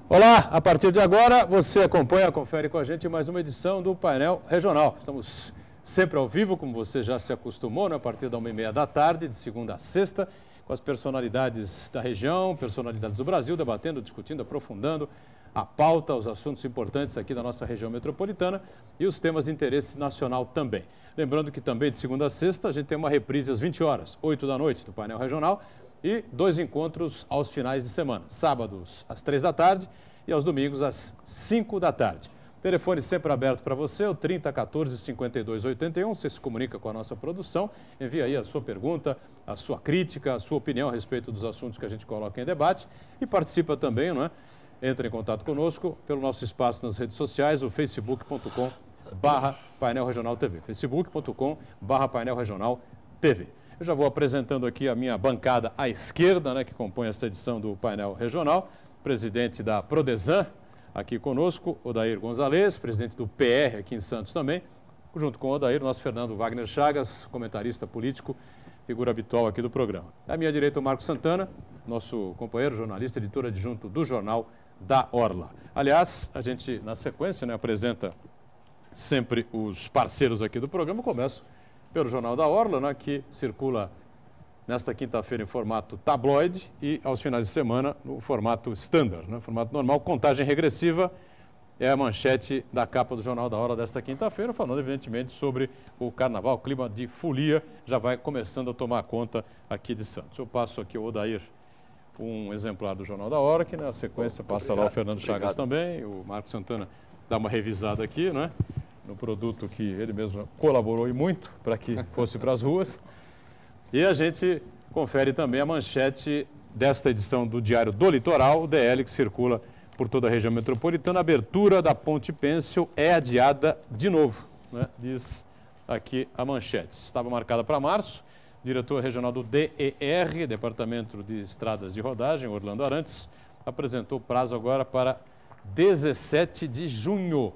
Olá, a partir de agora você acompanha, confere com a gente mais uma edição do Painel Regional. Estamos sempre ao vivo, como você já se acostumou, a partir da 1h30 da tarde, de segunda a sexta, com as personalidades da região, personalidades do Brasil, debatendo, discutindo, aprofundando a pauta, os assuntos importantes aqui da nossa região metropolitana e os temas de interesse nacional também. Lembrando que também de segunda a sexta a gente tem uma reprise às 20 horas, 8 da noite, do Painel Regional, e 2 encontros aos finais de semana, sábados às 3 da tarde e aos domingos às 5 da tarde. Telefone sempre aberto para você, o 3014-5281, você se comunica com a nossa produção, envia aí a sua pergunta, a sua crítica, a sua opinião a respeito dos assuntos que a gente coloca em debate e participa também, não é? Entre em contato conosco pelo nosso espaço nas redes sociais, o facebook.com/Painel Regional TV, facebook.com/Painel Regional TV. Eu já vou apresentando aqui a minha bancada à esquerda, que compõe esta edição do Painel Regional. Presidente da Prodesan, aqui conosco, Odair Gonzalez, presidente do PR aqui em Santos também. Junto com o Odair, nosso Fernando Wagner Chagas, comentarista político, figura habitual aqui do programa. À minha direita, o Marco Santana, nosso companheiro, jornalista, editor adjunto do Jornal da Orla. Aliás, a gente, na sequência, apresenta sempre os parceiros aqui do programa. Eu começo pelo Jornal da Orla, que circula nesta quinta-feira em formato tabloide e aos finais de semana no formato standard, formato normal. Contagem regressiva é a manchete da capa do Jornal da Orla desta quinta-feira, falando evidentemente sobre o carnaval, o clima de folia já vai começando a tomar conta aqui de Santos. Eu passo aqui ao Odair um exemplar do Jornal da Hora, que na sequência passa lá o Fernando Chagas também, o Marco Santana dá uma revisada aqui, no produto que ele mesmo colaborou e muito para que fosse para as ruas. E a gente confere também a manchete desta edição do Diário do Litoral, o DL, que circula por toda a região metropolitana. A abertura da Ponte Pêncil é adiada de novo, diz aqui a manchete. Estava marcada para março. Diretor regional do DER, Departamento de Estradas de Rodagem, Orlando Arantes, apresentou o prazo agora para 17 de junho.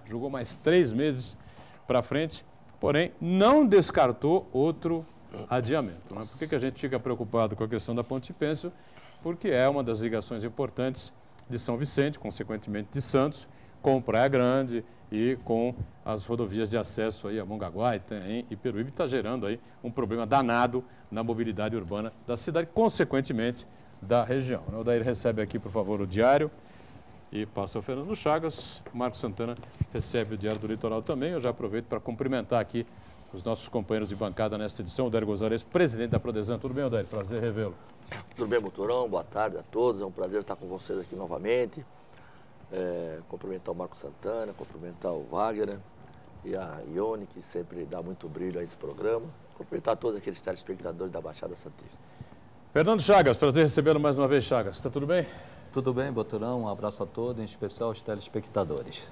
Jogou mais 3 meses para frente, porém não descartou outro adiamento. Por que a gente fica preocupado com a questão da Ponte Pêncil? Porque é uma das ligações importantes de São Vicente, consequentemente de Santos, com Praia Grande e com as rodovias de acesso aí a Mongaguá, Itanhaém e Peruíbe, está gerando aí um problema danado na mobilidade urbana da cidade, consequentemente da região. O Odair recebe aqui, por favor, o diário e passa ao Fernando Chagas. O Marco Santana recebe o Diário do Litoral também. Eu já aproveito para cumprimentar aqui os nossos companheiros de bancada nesta edição, Odair Gonzalez, presidente da Prodesan. Tudo bem, Odair? Prazer revê-lo. Tudo bem, Motorão? Boa tarde a todos. É um prazer estar com vocês aqui novamente. Cumprimentar o Marco Santana, cumprimentar o Wagner e a Ione, que sempre dá muito brilho a esse programa. Cumprimentar todos aqueles telespectadores da Baixada Santista. Fernando Chagas, prazer recebê-lo mais uma vez, Chagas. Está tudo bem? Tudo bem, Boturão. Um abraço a todos, em especial aos telespectadores.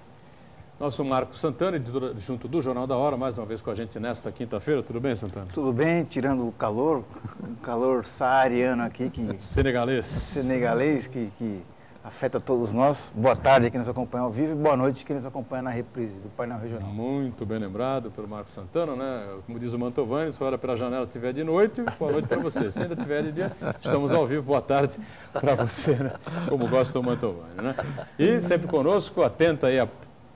Nosso Marco Santana, editor junto do Jornal da Hora, mais uma vez com a gente nesta quinta-feira. Tudo bem, Santana? Tudo bem, tirando o calor saariano aqui, senegalês, que afeta todos nós. Boa tarde a quem nos acompanha ao vivo e boa noite a quem nos acompanha na reprise do Painel Regional. Muito bem lembrado pelo Marco Santana, Como diz o Mantovani, se olha pela janela e estiver de noite, boa noite para você. Se ainda estiver de dia, estamos ao vivo, boa tarde para você, Como gosta o Mantovani, E sempre conosco, atenta aí a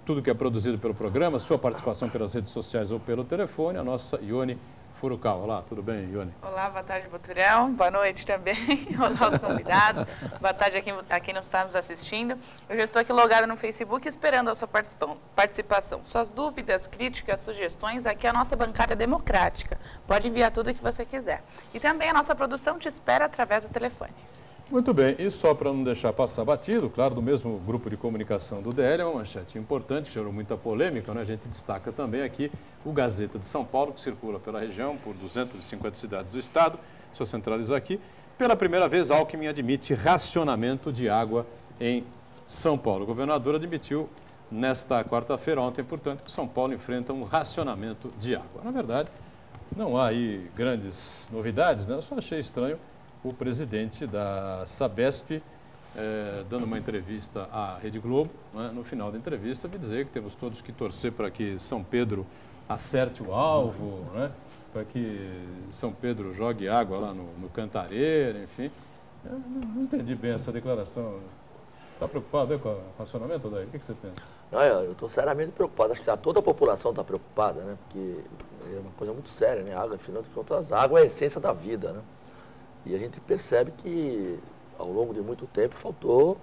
tudo que é produzido pelo programa, sua participação pelas redes sociais ou pelo telefone, a nossa Ione Furukawa. Olá, tudo bem, Ione? Olá, boa tarde, Boturão. Boa noite também. Olá aos convidados. Boa tarde a quem nos está nos assistindo. Eu já estou aqui logada no Facebook esperando a sua participação. Suas dúvidas, críticas, sugestões, aqui é a nossa bancada democrática. Pode enviar tudo o que você quiser. E também a nossa produção te espera através do telefone. Muito bem, e só para não deixar passar batido, claro, do mesmo grupo de comunicação do DL, é uma manchete importante, gerou muita polêmica, A gente destaca também aqui o Gazeta de São Paulo, que circula pela região por 250 cidades do estado. Se eu centralizar aqui, pela primeira vez, Alckmin admite racionamento de água em São Paulo. O governador admitiu nesta quarta-feira, ontem, portanto, que São Paulo enfrenta um racionamento de água. Na verdade, não há aí grandes novidades, Eu só achei estranho o presidente da Sabesp, dando uma entrevista à Rede Globo, no final da entrevista, me dizer que temos todos que torcer para que São Pedro acerte o alvo, para que São Pedro jogue água lá no Cantareira, enfim. Eu não entendi bem essa declaração. Está preocupado com o racionamento, Odair? O que você pensa? Não, eu estou seriamente preocupado. Acho que toda a população está preocupada, né? Porque é uma coisa muito séria, né? A água, afinal de contas, a água é a essência da vida, né? E a gente percebe que, ao longo de muito tempo, faltou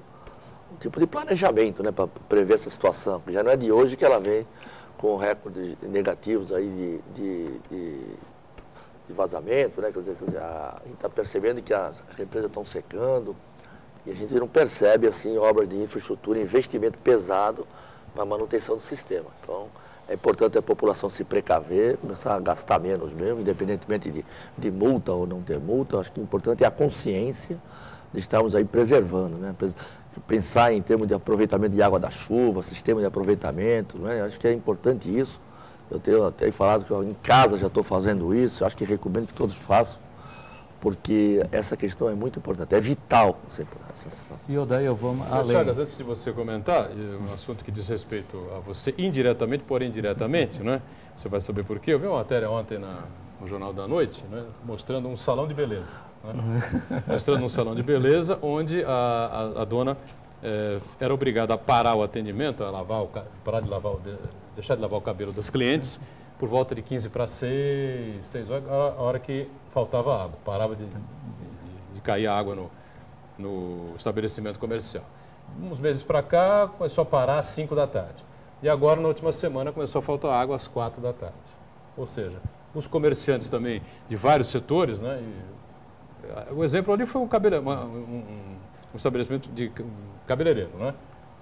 um tipo de planejamento, né? Para prever essa situação. Já não é de hoje que ela vem com recordes negativos aí de vazamento, né? Quer dizer, a gente está percebendo que as represas estão secando. E a gente não percebe, assim, obras de infraestrutura, investimento pesado na manutenção do sistema. Então, é importante a população se precaver, começar a gastar menos mesmo, independentemente de multa ou não ter multa. Acho que o importante é a consciência de estarmos aí preservando, né? Pensar em termos de aproveitamento de água da chuva, sistema de aproveitamento, né? Acho que é importante isso. Eu tenho até falado que em casa já estou fazendo isso, acho que recomendo que todos façam, porque essa questão é muito importante, é vital sempre essa situação. E Odair, vamos além. Chagas, antes de você comentar, um assunto que diz respeito a você indiretamente, porém indiretamente, né? Você vai saber por quê. Eu vi uma matéria ontem no Jornal da Noite, né? Mostrando um salão de beleza. Né? Mostrando um salão de beleza onde a dona era obrigada a parar o atendimento, a deixar de lavar o cabelo dos clientes, por volta de 15 para 6 horas, a hora que faltava água, parava de cair a água no estabelecimento comercial. Uns meses para cá, começou a parar às 5 da tarde. E agora, na última semana, começou a faltar água às 4 da tarde. Ou seja, os comerciantes também de vários setores, né? O exemplo ali foi um estabelecimento de cabeleireiro, né?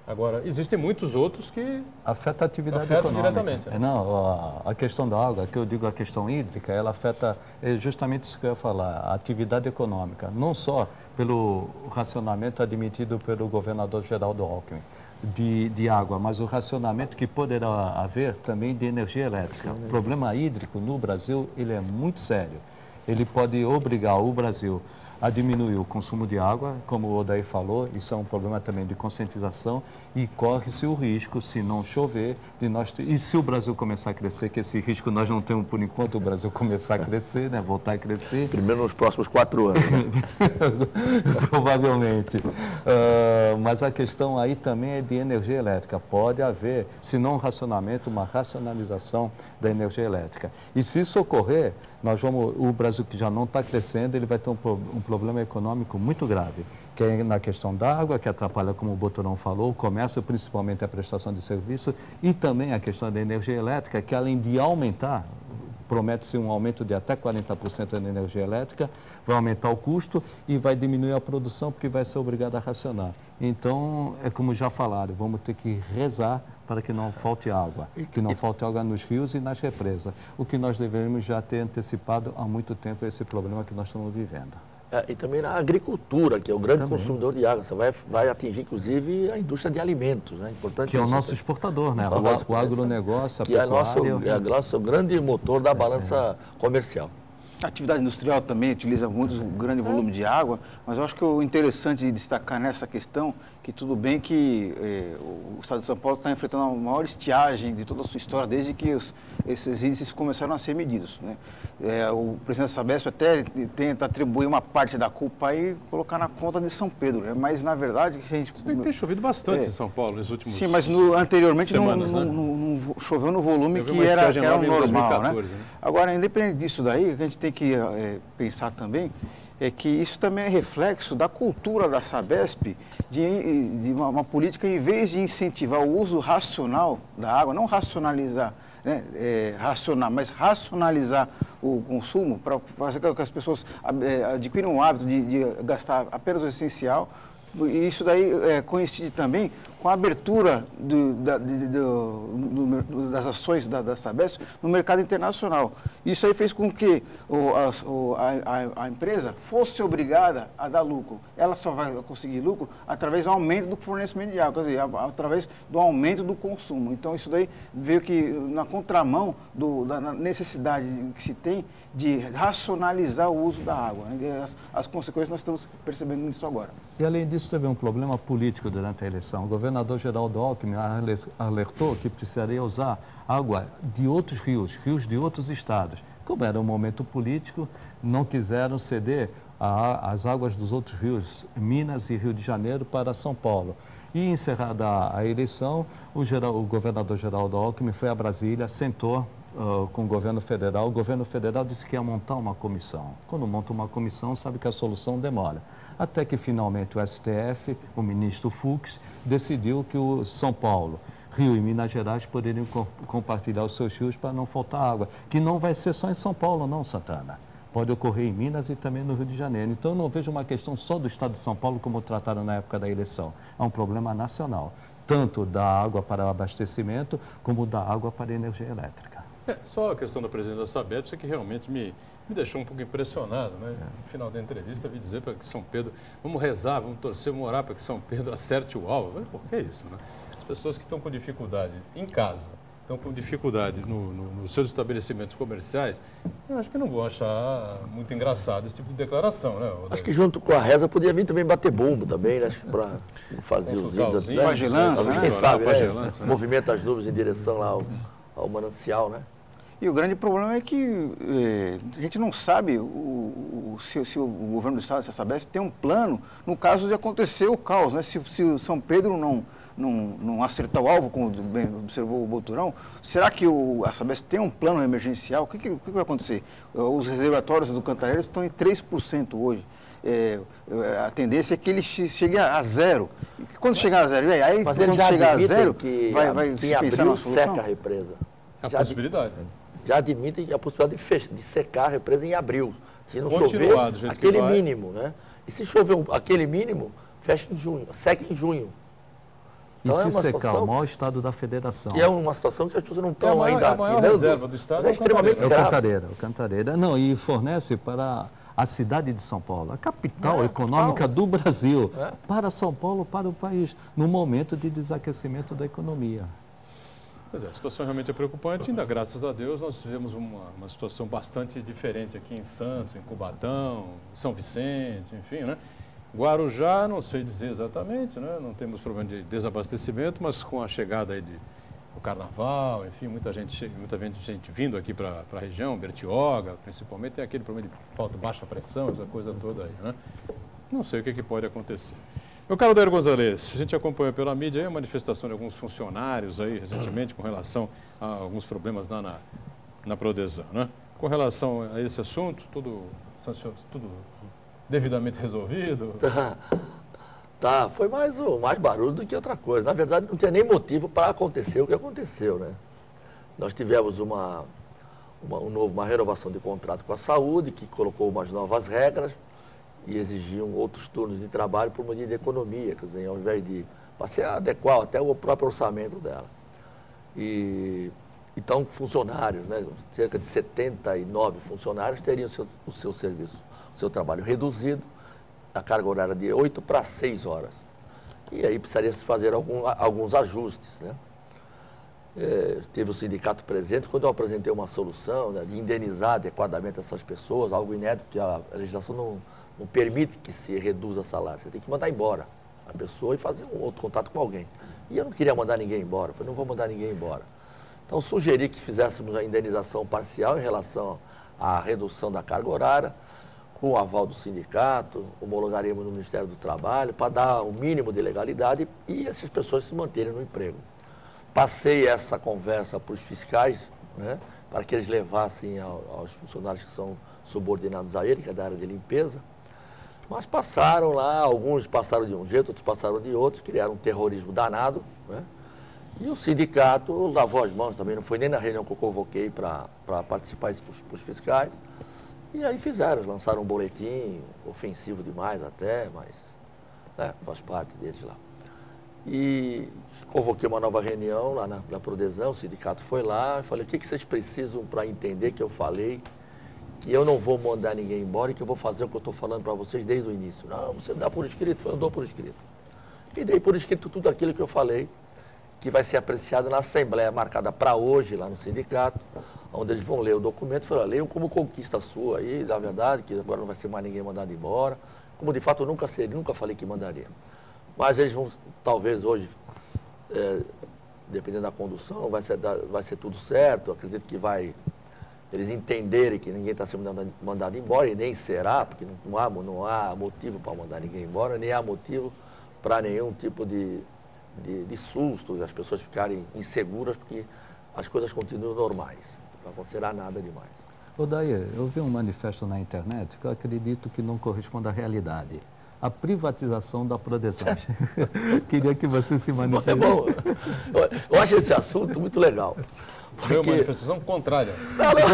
Agora, existem muitos outros que afeta a atividade afetam econômica. Diretamente. Né? Não, a questão da água, que eu digo a questão hídrica, ela afeta justamente isso que eu ia falar, a atividade econômica, não só pelo racionamento admitido pelo governador Geraldo Alckmin de água, mas o racionamento que poderá haver também de energia elétrica. O problema hídrico no Brasil, ele é muito sério. Ele pode obrigar o Brasil a diminuir o consumo de água, como o Odair falou, isso é um problema também de conscientização e corre-se o risco, se não chover, e se o Brasil começar a crescer, que esse risco nós não temos por enquanto, o Brasil começar a crescer, né, voltar a crescer. Primeiro nos próximos 4 anos. Né? Provavelmente. Mas a questão aí também é de energia elétrica. Pode haver, se não um racionamento, uma racionalização da energia elétrica. E se isso ocorrer, o Brasil que já não está crescendo, ele vai ter um problema econômico muito grave, que é na questão da água, que atrapalha, como o Boturão falou, o comércio, principalmente a prestação de serviço, e também a questão da energia elétrica, que além de aumentar, promete-se um aumento de até 40% na energia elétrica, vai aumentar o custo e vai diminuir a produção, porque vai ser obrigado a racionar. Então, é como já falaram, vamos ter que rezar para que não falte água, que não falte água nos rios e nas represas, o que nós deveríamos já ter antecipado há muito tempo esse problema que nós estamos vivendo. E também na agricultura, que é o grande consumidor de água. Você vai atingir, inclusive, a indústria de alimentos. Né? Importante que é o nosso exportador, né? O agronegócio, a pecuária. Que é o grande motor da balança comercial. A atividade industrial também utiliza muito grande volume de água, mas eu acho que o interessante de destacar nessa questão, que tudo bem que o Estado de São Paulo está enfrentando a maior estiagem de toda a sua história, desde que esses índices começaram a ser medidos. Né? O presidente da Sabesp até tenta atribuir uma parte da culpa e colocar na conta de São Pedro, né? Mas na verdade... Tem chovido bastante em São Paulo nos últimos Sim, mas anteriormente semanas, não choveu no volume que era normal. 2014, né? Agora, independente disso daí, o que a gente tem que pensar também é que isso também é reflexo da cultura da Sabesp de uma política, em vez de incentivar o uso racional da água, não racionalizar, né, racionar, mas racionalizar o consumo para fazer com que as pessoas adquiram o hábito de gastar apenas o essencial. E isso daí coincide também com a abertura das ações da Sabesp no mercado internacional. Isso aí fez com que a empresa fosse obrigada a dar lucro. Ela só vai conseguir lucro através do aumento do fornecimento de água, quer dizer, através do aumento do consumo. Então, isso daí veio que na contramão da necessidade que se tem de racionalizar o uso da água. Né? As consequências nós estamos percebendo nisso agora. E, além disso, teve um problema político durante a eleição. O governador Geraldo Alckmin alertou que precisaria usar água de outros rios de outros estados. Como era um momento político, não quiseram ceder as águas dos outros rios, Minas e Rio de Janeiro, para São Paulo. E encerrada a eleição, o governador Geraldo Alckmin foi a Brasília, sentou com o governo federal disse que ia montar uma comissão. Quando monta uma comissão, sabe que a solução demora. Até que finalmente o STF, o ministro Fux, decidiu que o São Paulo, Rio e Minas Gerais poderiam compartilhar os seus rios para não faltar água. Que não vai ser só em São Paulo, não, Santana. Pode ocorrer em Minas e também no Rio de Janeiro. Então, eu não vejo uma questão só do Estado de São Paulo, como trataram na época da eleição. É um problema nacional, tanto da água para abastecimento, como da água para energia elétrica. Só a questão da presidência da Sabesp é que realmente me deixou um pouco impressionado, né? No final da entrevista, eu vi dizer para que São Pedro, vamos rezar, vamos torcer, vamos orar para que São Pedro acerte o alvo. Por que isso, né? As pessoas que estão com dificuldade em casa, estão com dificuldade nos seus estabelecimentos comerciais, eu acho que não vou achar muito engraçado esse tipo de declaração, né? Acho que junto com a reza podia vir também bater bumbo também, né? Para fazer os vídeos. Quem sabe, né? Movimenta as nuvens em direção lá ao manancial, né? E o grande problema é que a gente não sabe se o governo do estado, se a Sabesp tem um plano no caso de acontecer o caos, né? Se o São Pedro não acertar o alvo, como bem observou o Boturão, será que a Sabesp tem um plano emergencial? O que vai acontecer? Os reservatórios do Cantareira estão em 3% hoje. A tendência é que ele chegue a zero. Quando chegar a zero, aí mas quando chegar a zero, vai se pensar numa solução? Seca a represa. A possibilidade. Já admitem a possibilidade de secar a represa em abril. Se não chover, aquele mínimo, né? E se chover aquele mínimo, fecha em junho, seca em junho. Então, e se secar, o maior estado da federação. Que é uma situação que as pessoas não estão ainda aqui. A maior reserva do estado é extremamente grave. O Cantareira. Não, e fornece para a cidade de São Paulo, a capital econômica do Brasil, para São Paulo, para o país, no momento de desaquecimento da economia. Pois é, a situação realmente é preocupante, ainda graças a Deus nós tivemos uma situação bastante diferente aqui em Santos, em Cubatão, São Vicente, enfim, né? Guarujá, não sei dizer exatamente, né? Não temos problema de desabastecimento, mas com a chegada aí do Carnaval, enfim, muita gente vindo aqui para a região, Bertioga, principalmente, tem aquele problema de falta de baixa pressão, essa coisa toda aí, né? Não sei o que pode acontecer. Meu caro Dair Gonzalez, a gente acompanha pela mídia aí a manifestação de alguns funcionários aí recentemente com relação a alguns problemas na Prodesan, né? Com relação a esse assunto, tudo devidamente resolvido? Tá, foi mais barulho do que outra coisa. Na verdade, não tinha nem motivo para acontecer o que aconteceu, né? Nós tivemos uma renovação de contrato com a saúde, que colocou umas novas regras e exigiam outros turnos de trabalho por medida de economia, quer dizer, ao invés de para se adequar até o próprio orçamento dela. Então, funcionários, né, cerca de 79 funcionários teriam o seu serviço, o seu trabalho reduzido, a carga horária de 8 para 6 horas. E aí precisaria se fazer alguns ajustes, né? Teve o sindicato presente, quando eu apresentei uma solução, né, de indenizar adequadamente essas pessoas, algo inédito, porque a legislação não permite que se reduza salário. Você tem que mandar embora a pessoa e fazer um outro contato com alguém. E eu não queria mandar ninguém embora, eu falei, não vou mandar ninguém embora. Então, sugeri que fizéssemos a indenização parcial em relação à redução da carga horária, com o aval do sindicato, homologaremos no Ministério do Trabalho, para dar o mínimo de legalidade e essas pessoas se manterem no emprego. Passei essa conversa para os fiscais, né, para que eles levassem aos funcionários que são subordinados a ele, que é da área de limpeza. Mas passaram lá, alguns passaram de um jeito, outros passaram de outro, criaram um terrorismo danado, né? E o sindicato lavou as mãos também, não foi nem na reunião que eu convoquei para participar isso para os fiscais. E aí lançaram um boletim, ofensivo demais até, mas faz parte deles lá. E convoquei uma nova reunião lá na Prodesan, o sindicato foi lá, e falei, o que vocês precisam para entender que eu falei, que eu não vou mandar ninguém embora e que eu vou fazer o que eu estou falando para vocês desde o início. Não, você dá por escrito, eu dou por escrito. E dei por escrito tudo aquilo que eu falei, que vai ser apreciado na Assembleia marcada para hoje, lá no sindicato, onde eles vão ler o documento e falar, leiam como conquista sua aí, da verdade, que agora não vai ser mais ninguém mandado embora, como de fato eu nunca falei que mandaria. Mas eles vão, talvez hoje, dependendo da condução, vai ser tudo certo, eu acredito que eles entenderem que ninguém está sendo mandado embora, e nem será, porque não há motivo para mandar ninguém embora, nem há motivo para nenhum tipo de de susto, as pessoas ficarem inseguras, porque as coisas continuam normais. Não acontecerá nada demais. Odair, eu vi um manifesto na internet que eu acredito que não corresponde à realidade. A privatização da Prodesan. Queria que você se manifestasse. É bom. Eu acho esse assunto muito legal. Foi uma manifestação contrária.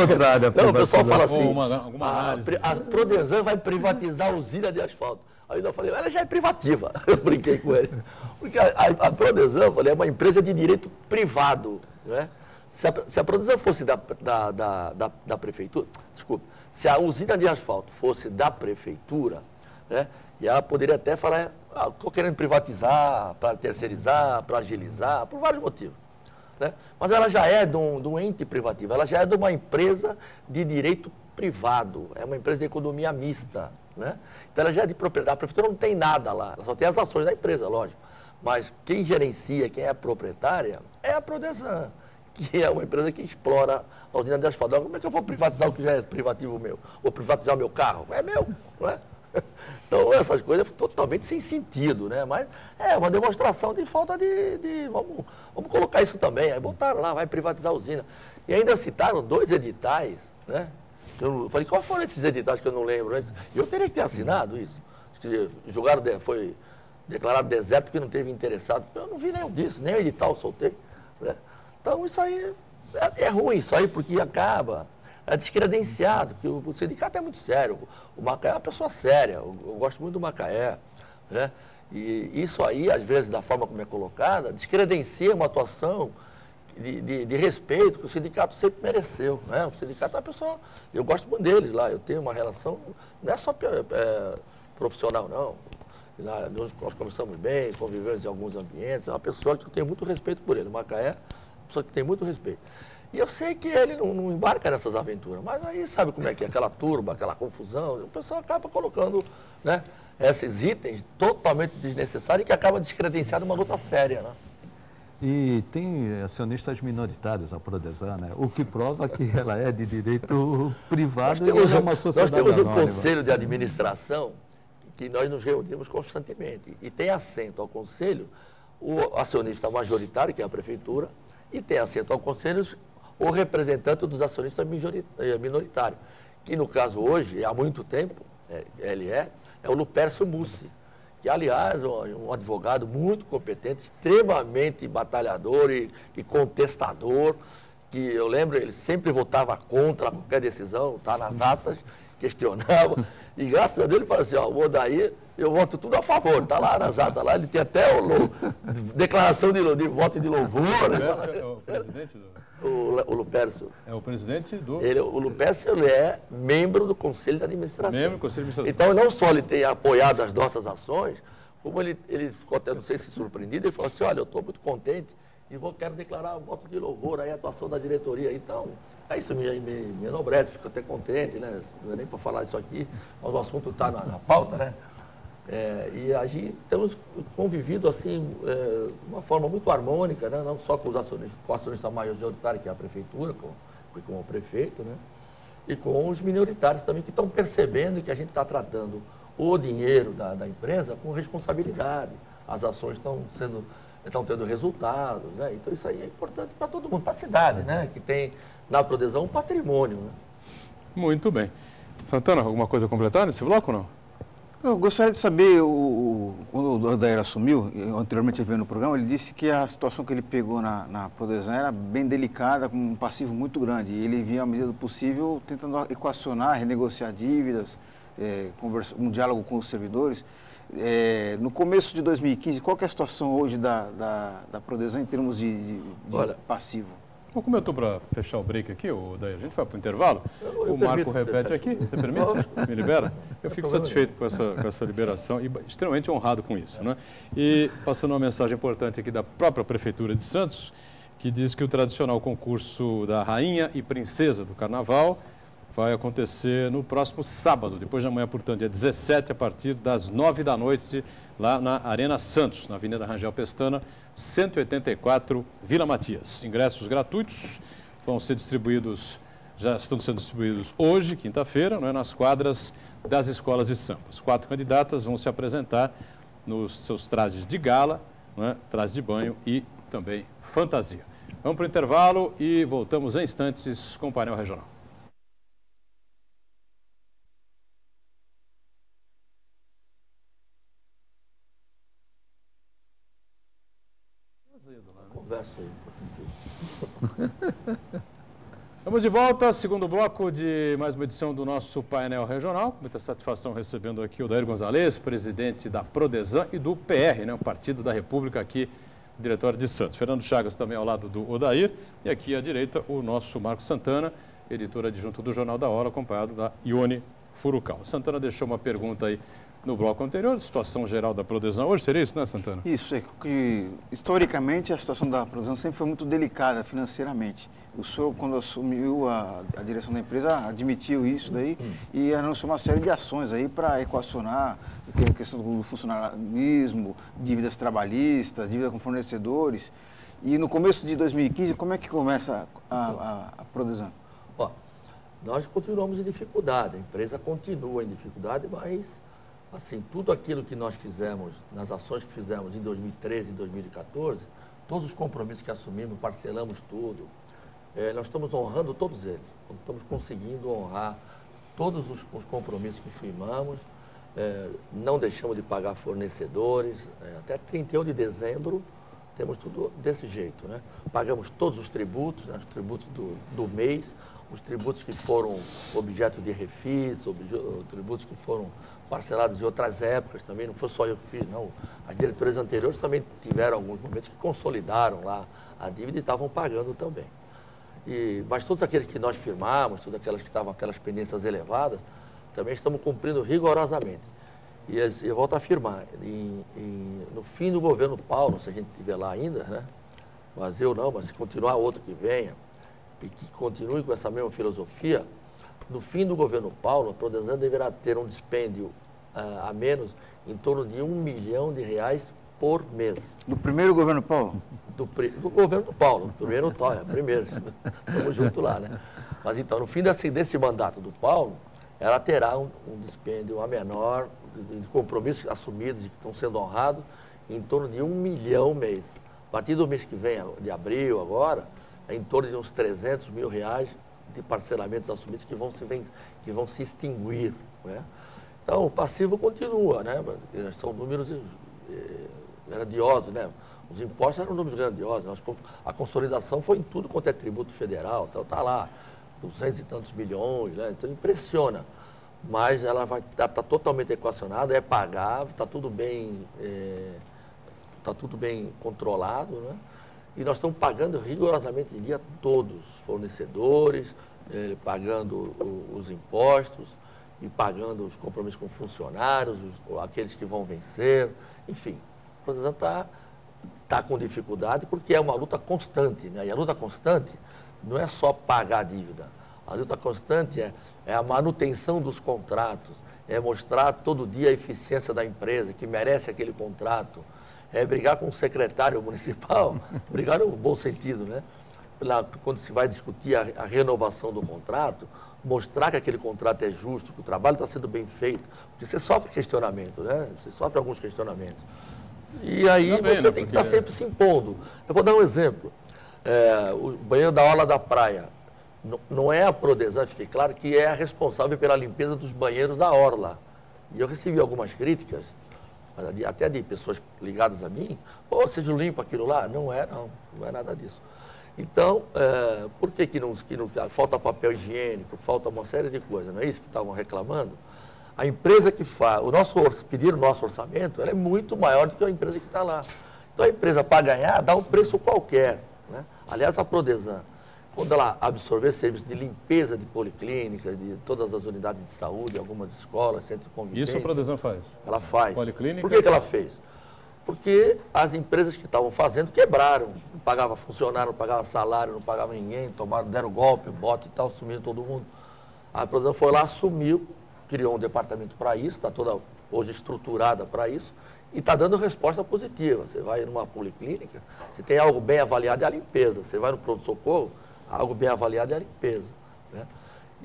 Contrária. Não, o pessoal fala assim, alguma análise. A Prodesan vai privatizar a usina de asfalto. Aí eu falei, ela já é privativa. Eu brinquei com ele. Porque a Prodesan, eu falei, é uma empresa de direito privado. Né? Se a Prodesan fosse da prefeitura, desculpa, se a usina de asfalto fosse da prefeitura, né, e ela poderia até falar, estou querendo privatizar, para terceirizar, para agilizar, por vários motivos. Né? Mas ela já é de um ente privativo, ela já é de uma empresa de direito privado, é uma empresa de economia mista. Né? Então ela já é de propriedade, a prefeitura não tem nada lá, ela só tem as ações da empresa, lógico. Mas quem gerencia, quem é proprietária, é a Prodesan, que é uma empresa que explora a usina de asfalto. Como é que eu vou privatizar o que já é privativo meu? Vou privatizar o meu carro? É meu, não é? Então essas coisas totalmente sem sentido, né? Mas é uma demonstração de falta vamos colocar isso também. Aí botaram lá, vai privatizar a usina. E ainda citaram 2 editais, né? Eu falei, qual foram esses editais que eu não lembro antes? Eu teria que ter assinado isso. Foi declarado deserto porque não teve interessado. Eu não vi nenhum disso, nem o edital soltei. Né? Então isso aí é ruim, isso aí porque acaba descredenciado, porque o sindicato é muito sério. O Macaé é uma pessoa séria, eu gosto muito do Macaé. Né? E isso aí, às vezes, da forma como é colocada, descredencia uma atuação de respeito que o sindicato sempre mereceu. Né? O sindicato é uma pessoa, eu gosto muito deles lá, eu tenho uma relação, não é só profissional, não. Nós conversamos bem, convivemos em alguns ambientes, é uma pessoa que eu tenho muito respeito por ele. O Macaé é uma pessoa que tem muito respeito. E eu sei que ele não embarca nessas aventuras, mas aí sabe como é que é, aquela turba, aquela confusão, o pessoal acaba colocando, né, esses itens totalmente desnecessários e que acaba descredenciando uma luta séria. Né? E tem acionistas minoritários, a Prodesan, né? O que prova que ela é de direito privado e é uma sociedade anônima. Nós temos um anônima. conselho de administração que nós nos reunimos constantemente e tem assento ao conselho o acionista majoritário, que é a prefeitura, e tem assento ao conselho o representante dos acionistas minoritários, que no caso hoje, há muito tempo, é o Lupércio Mussi, que aliás é um advogado muito competente, extremamente batalhador e contestador, que eu lembro, ele sempre votava contra qualquer decisão, está nas atas, questionava, e graças a Deus ele falou assim, ó, o Odair, eu voto tudo a favor, está lá nas atas, lá, ele tem até declaração de voto de louvor. É o presidente do... O Lupércio. É o presidente do... O Lupércio ele é membro do Conselho de Administração. Membro do Conselho de Administração. Então, não só ele tem apoiado as nossas ações, como ele ficou até, não sei se surpreendido, ele falou assim, olha, eu estou muito contente e quero declarar um voto de louvor aí, a atuação da diretoria. Então, isso me enobrece, fico até contente, né? Não é nem para falar isso aqui, mas o assunto está na pauta, né? E a gente temos convivido assim, de uma forma muito harmônica, né? Não só com os acionistas, com o acionista majoritário, que é a prefeitura, com o prefeito, né? E com os minoritários também, que estão percebendo que a gente está tratando o dinheiro da empresa com responsabilidade. As ações estão tendo resultados, né? Então isso aí é importante para todo mundo, para a cidade, né? Que tem na Prodesan um patrimônio. Né? Muito bem. Santana, alguma coisa a completar nesse bloco ou não? Eu gostaria de saber, quando o Odair assumiu, anteriormente eu vi no programa, ele disse que a situação que ele pegou na Prodesan era bem delicada, com um passivo muito grande. E ele vinha, à medida do possível, tentando equacionar, renegociar dívidas, um diálogo com os servidores. No começo de 2015, qual que é a situação hoje da Prodesan em termos de passivo? Bom, como eu estou para fechar o break aqui, a gente vai para o intervalo, o Marco repete aqui, você permite? Me libera? Eu fico satisfeito com essa liberação e extremamente honrado com isso. Né? E passando uma mensagem importante aqui da própria Prefeitura de Santos, que diz que o tradicional concurso da Rainha e Princesa do Carnaval vai acontecer no próximo sábado, depois da manhã, portanto, dia 17, a partir das 9 da noite, lá na Arena Santos, na Avenida Rangel Pestana, 184, Vila Matias. Ingressos gratuitos vão ser distribuídos, já estão sendo distribuídos hoje, quinta-feira, nas quadras das escolas de samba. As 4 candidatas vão se apresentar nos seus trajes de gala, não é? Traje de banho e também fantasia. Vamos para o intervalo e voltamos em instantes com o painel regional. Conversa aí. Vamos de volta, segundo bloco de mais uma edição do nosso painel regional. Muita satisfação recebendo aqui o Odair Gonzalez, presidente da Prodesan e do PR, né, o Partido da República aqui, diretório de Santos. Fernando Chagas também ao lado do Odair e aqui à direita o nosso Marcos Santana, editor adjunto do Jornal da Hora, acompanhado da Ione Furukawa. Santana deixou uma pergunta aí no bloco anterior, situação geral da Prodesan hoje, seria isso, né, Santana? Isso, é que historicamente a situação da Prodesan sempre foi muito delicada financeiramente. O senhor, quando assumiu a direção da empresa, admitiu isso daí e anunciou uma série de ações aí para equacionar a questão do funcionalismo, dívidas trabalhistas, dívida com fornecedores. E no começo de 2015, como é que começa a Prodesan? Ó, nós continuamos em dificuldade, a empresa continua em dificuldade, mas assim, tudo aquilo que nós fizemos, nas ações que fizemos em 2013 e 2014, todos os compromissos que assumimos, parcelamos tudo, nós estamos honrando todos eles. Estamos conseguindo honrar todos os compromissos que firmamos, não deixamos de pagar fornecedores, até 31 de dezembro temos tudo desse jeito, né? Pagamos todos os tributos, né? Os tributos do mês, os tributos que foram objeto de refis, tributos que foram parcelados em outras épocas também, não foi só eu que fiz, não. As diretorias anteriores também tiveram alguns momentos que consolidaram lá a dívida e estavam pagando também. Mas todos aqueles que nós firmamos, todas aquelas que estavam aquelas pendências elevadas, também estamos cumprindo rigorosamente. E eu volto a afirmar, no fim do governo Paulo, se a gente estiver lá ainda, né? Mas eu não, mas se continuar outro que venha, e que continue com essa mesma filosofia, no fim do governo Paulo, a Prodesan deverá ter um dispêndio a menos em torno de R$1 milhão por mês. Do primeiro governo Paulo? Do governo do Paulo, primeiro, estamos juntos lá, né? Mas então, no fim desse mandato do Paulo, ela terá um dispêndio a menor, de compromissos assumidos e que estão sendo honrados, em torno de R$1 milhão mês. A partir do mês que vem, de abril agora, é em torno de uns R$300 mil de parcelamentos assumidos que vão se extinguir, né? Então, o passivo continua, né? São números grandiosos, né? Os impostos eram números grandiosos. A consolidação foi em tudo quanto é tributo federal. Então, está lá, 200 e tantos milhões, né? Então, impressiona. Mas ela vai estar totalmente equacionada, é pagável, está tudo bem controlado, né? E nós estamos pagando rigorosamente em dia todos os fornecedores, pagando os impostos e pagando os compromissos com funcionários, aqueles que vão vencer, enfim. A Prodesan está com dificuldade porque é uma luta constante, né? E a luta constante não é só pagar a dívida. A luta constante é a manutenção dos contratos, é mostrar todo dia a eficiência da empresa, que merece aquele contrato, é brigar com o secretário municipal, brigar no bom sentido, né? Quando se vai discutir a renovação do contrato, mostrar que aquele contrato é justo, que o trabalho está sendo bem feito, porque você sofre questionamento, né? Você sofre alguns questionamentos. E aí você tem que estar sempre se impondo. Eu vou dar um exemplo. O banheiro da orla da praia. Não é a Prodesan, fique claro, que é a responsável pela limpeza dos banheiros da orla. E eu recebi algumas críticas, até de pessoas ligadas a mim. Pô, vocês não limpam aquilo lá? Não é nada disso. Então, por que não falta papel higiênico, falta uma série de coisas, não é isso que estavam reclamando? A empresa que faz, pedir o nosso orçamento, ela é muito maior do que a empresa que está lá. Então, a empresa, para ganhar, dá um preço qualquer, né? Aliás, a Prodesan, quando ela absorver serviços de limpeza de policlínicas, de todas as unidades de saúde, algumas escolas, centros de convivência... Isso a Prodesan faz? Ela faz. Policlínicas? Por que ela fez? Porque as empresas que estavam fazendo quebraram. Não pagava funcionário, não pagava salário, não pagava ninguém, deram golpe, bote e tal, sumiram todo mundo. A Prodesan foi lá, assumiu, criou um departamento para isso, está toda hoje estruturada para isso, e está dando resposta positiva. Você vai numa policlínica, você tem algo bem avaliado, é a limpeza. Você vai no pronto-socorro, algo bem avaliado é a limpeza, né?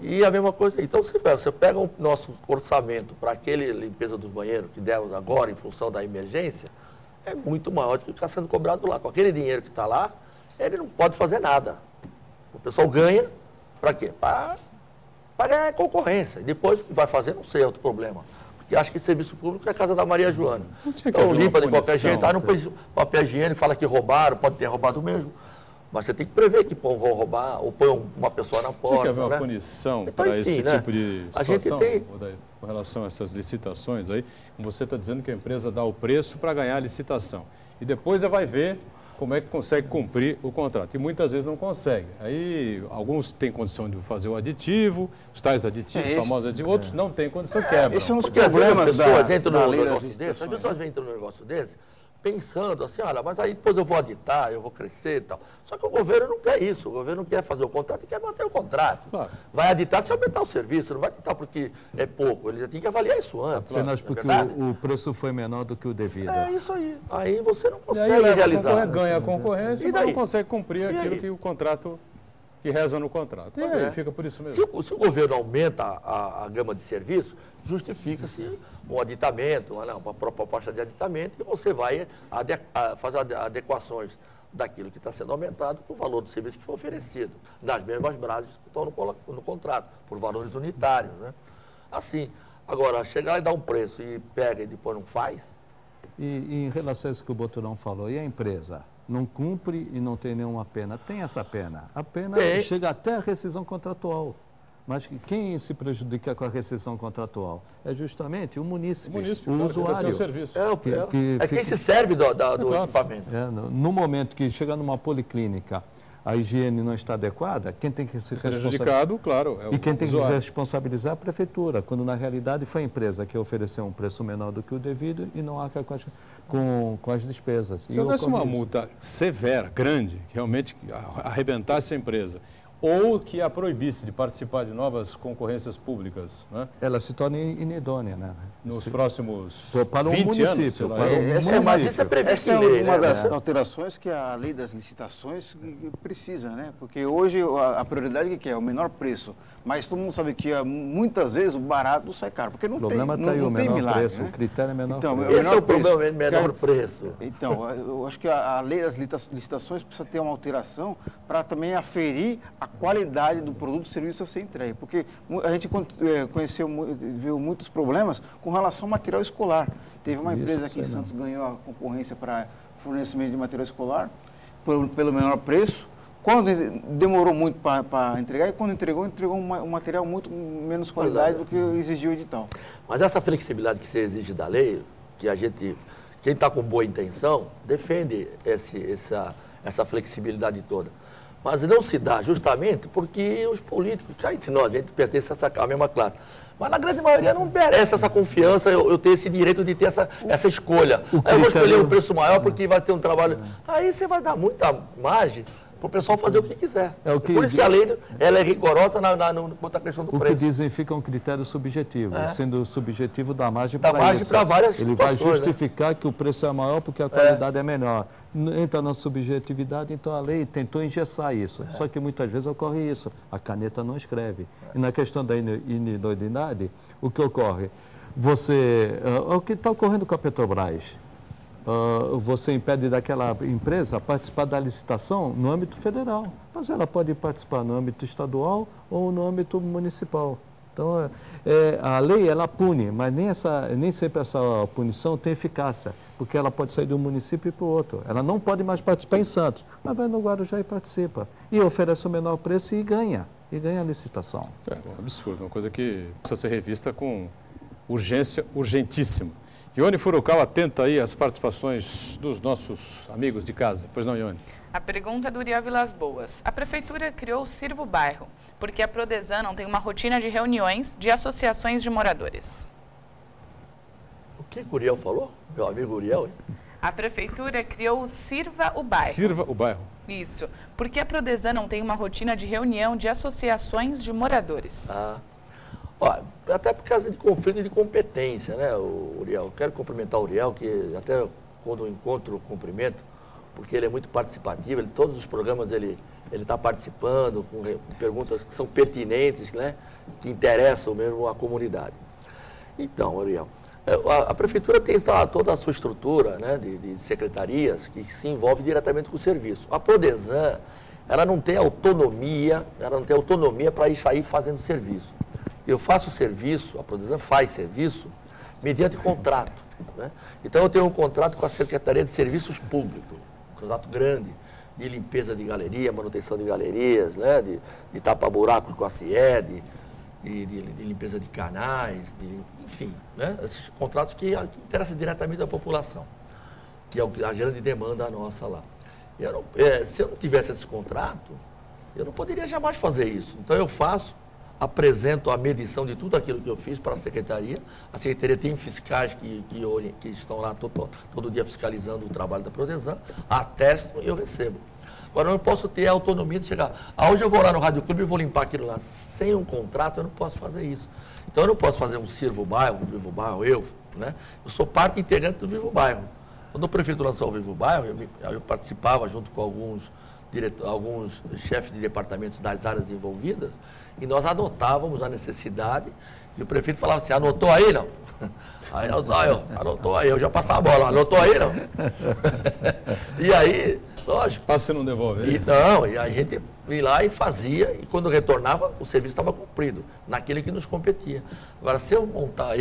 E a mesma coisa, então você pega o nosso orçamento para aquele limpeza dos banheiros que deram agora em função da emergência, é muito maior do que o que está sendo cobrado lá. Com aquele dinheiro que está lá, ele não pode fazer nada. O pessoal ganha para quê? Para ganhar concorrência. E depois o que vai fazer, não sei, é outro problema. Porque acho que serviço público é a casa da Maria Joana. Então limpa de qualquer jeito, não põe papel higiênico, fala que roubaram, pode ter roubado mesmo. Mas você tem que prever que vão roubar ou põe uma pessoa na porta. Tem que haver uma punição para esse tipo de situação? A gente tem... Com relação a essas licitações aí, você está dizendo que a empresa dá o preço para ganhar a licitação. E depois ela vai ver como é que consegue cumprir o contrato. E muitas vezes não consegue. Aí alguns têm condição de fazer o aditivo, os tais aditivos, famosos aditivos, outros não têm condição, quebram. Esse é um dos problemas. As pessoas entram no negócio desse, as pessoas entram no negócio desse pensando assim, olha, mas aí depois eu vou aditar, eu vou crescer e tal. Só que o governo não quer isso, o governo não quer fazer o contrato e quer manter o contrato. Claro. Vai aditar se aumentar o serviço, não vai aditar porque é pouco, ele já tem que avaliar isso antes. Apenas porque o preço foi menor do que o devido. É isso aí. Aí você não consegue realizar. Ganha a concorrência e não consegue cumprir aquilo que o contrato, que reza no contrato. E aí fica por isso mesmo. Se o governo aumenta a gama de serviços, justifica-se um aditamento, uma proposta de aditamento, e você vai fazer adequações daquilo que está sendo aumentado para o valor do serviço que foi oferecido, nas mesmas bases que estão no contrato, por valores unitários. Né? Assim, agora, chegar e dar um preço e pega e depois não faz... E em relação a isso que o Boturão falou, e a empresa? Não cumpre e não tem nenhuma pena. Tem essa pena. A pena chega até a rescisão contratual. Mas quem se prejudica com a rescisão contratual? É justamente o munícipe, o usuário. Quem se serve do equipamento. No momento que chega numa policlínica, a higiene não está adequada, quem tem que se responsabilizar? Claro, e quem tem que responsabilizar é a prefeitura, quando na realidade foi a empresa que ofereceu um preço menor do que o devido e não arca com as despesas. Se houvesse uma multa severa, grande, que realmente arrebentasse a empresa, ou que a proibisse de participar de novas concorrências públicas, né? Ela se torna inidônea, né? Nos próximos para 20 município, anos. Mas isso é previsto em lei, uma das alterações que a lei das licitações precisa, né? Porque hoje a prioridade que é o menor preço, mas todo mundo sabe que muitas vezes o barato sai caro, porque não tem milagre. O problema está aí, o menor preço, né? O critério é menor preço. Esse é o problema, menor preço. Então, eu acho que a lei das licitações precisa ter uma alteração para também aferir a qualidade do produto e serviço a ser entregue, porque a gente viu muitos problemas com relação ao material escolar. Teve uma empresa aqui em Santos que ganhou a concorrência para fornecimento de material escolar pelo menor preço. Quando demorou muito para entregar, e quando entregou um material muito menos qualidade do que exigiu o edital. Mas essa flexibilidade que você exige da lei, que quem está com boa intenção, defende essa flexibilidade toda. Mas não se dá justamente porque os políticos, já entre nós, a gente pertence à mesma classe. Mas na grande maioria não merece essa confiança, eu ter esse direito de ter essa escolha. Aí eu vou escolher um preço maior porque vai ter um trabalho. Aí você vai dar muita margem para o pessoal fazer o que quiser. Por isso que a lei ela é rigorosa quanto à questão do preço. O que dizem fica um critério subjetivo, sendo subjetivo da margem para isso. Para várias Ele vai justificar que o preço é maior porque a qualidade é menor. Entra na subjetividade, então a lei tentou engessar isso. Só que muitas vezes ocorre isso. A caneta não escreve. E na questão da inidoidade, o que ocorre? O que está ocorrendo com a Petrobras? Você impede daquela empresa participar da licitação no âmbito federal, mas ela pode participar no âmbito estadual ou no âmbito municipal. Então, a lei, ela pune, mas nem sempre essa punição tem eficácia, porque ela pode sair de um município para o outro. Ela não pode mais participar em Santos, mas vai no Guarujá e participa. E oferece o menor preço e ganha a licitação. É um absurdo, uma coisa que precisa ser revista com urgência, urgentíssima. Ione Furukawa, atenta aí às participações dos nossos amigos de casa. Pois não, Ione? A pergunta é do Uriel Vilas Boas. A Prefeitura criou o Sirva o Bairro, porque a Prodesan não tem uma rotina de reuniões de associações de moradores. O que o Uriel falou? Meu amigo Uriel, hein? A Prefeitura criou o Sirva o Bairro. Sirva o Bairro. Isso. Porque a Prodesan não tem uma rotina de reunião de associações de moradores. Até por causa de conflito de competência, né, Uriel? Eu quero cumprimentar o Uriel, que até quando eu encontro o cumprimento, porque ele é muito participativo, todos os programas ele está participando, com perguntas que são pertinentes, né, que interessam mesmo a comunidade. Então, Uriel, A prefeitura tem instalado toda a sua estrutura, né, de secretarias que se envolve diretamente com o serviço. A Prodesan, ela não tem autonomia, para ir sair fazendo serviço. Eu faço serviço, a Prodesan faz serviço mediante contrato, né? Então eu tenho um contrato com a Secretaria de Serviços Públicos, um contrato grande, de limpeza de galeria, manutenção de galerias, né, de tapa-buracos com a CIED, de limpeza de canais, enfim, né, esses contratos que interessam diretamente à população, que é a grande demanda nossa lá. Se eu não tivesse esse contrato, eu não poderia jamais fazer isso. Então eu apresento a medição de tudo aquilo que eu fiz para a Secretaria. A Secretaria tem fiscais que estão lá todo dia fiscalizando o trabalho da Prodesan, atestam e eu recebo. Agora, eu não posso ter a autonomia de chegar. Hoje eu vou lá no Rádio Clube e vou limpar aquilo lá. Sem um contrato, eu não posso fazer isso. Então, eu não posso fazer um Vivo Bairro, né? Eu sou parte integrante do Vivo Bairro. Quando o prefeito lançou o Vivo Bairro, eu participava junto com alguns chefes de departamentos das áreas envolvidas, e nós anotávamos a necessidade, e o prefeito falava assim, anotou aí, não? Aí anotou aí, eu já passava a bola, anotou aí, não? E aí, lógico. Mas você não devolve isso? Não, e a gente ia lá e fazia, e quando retornava, o serviço estava cumprido, naquele que nos competia. Agora, se eu montar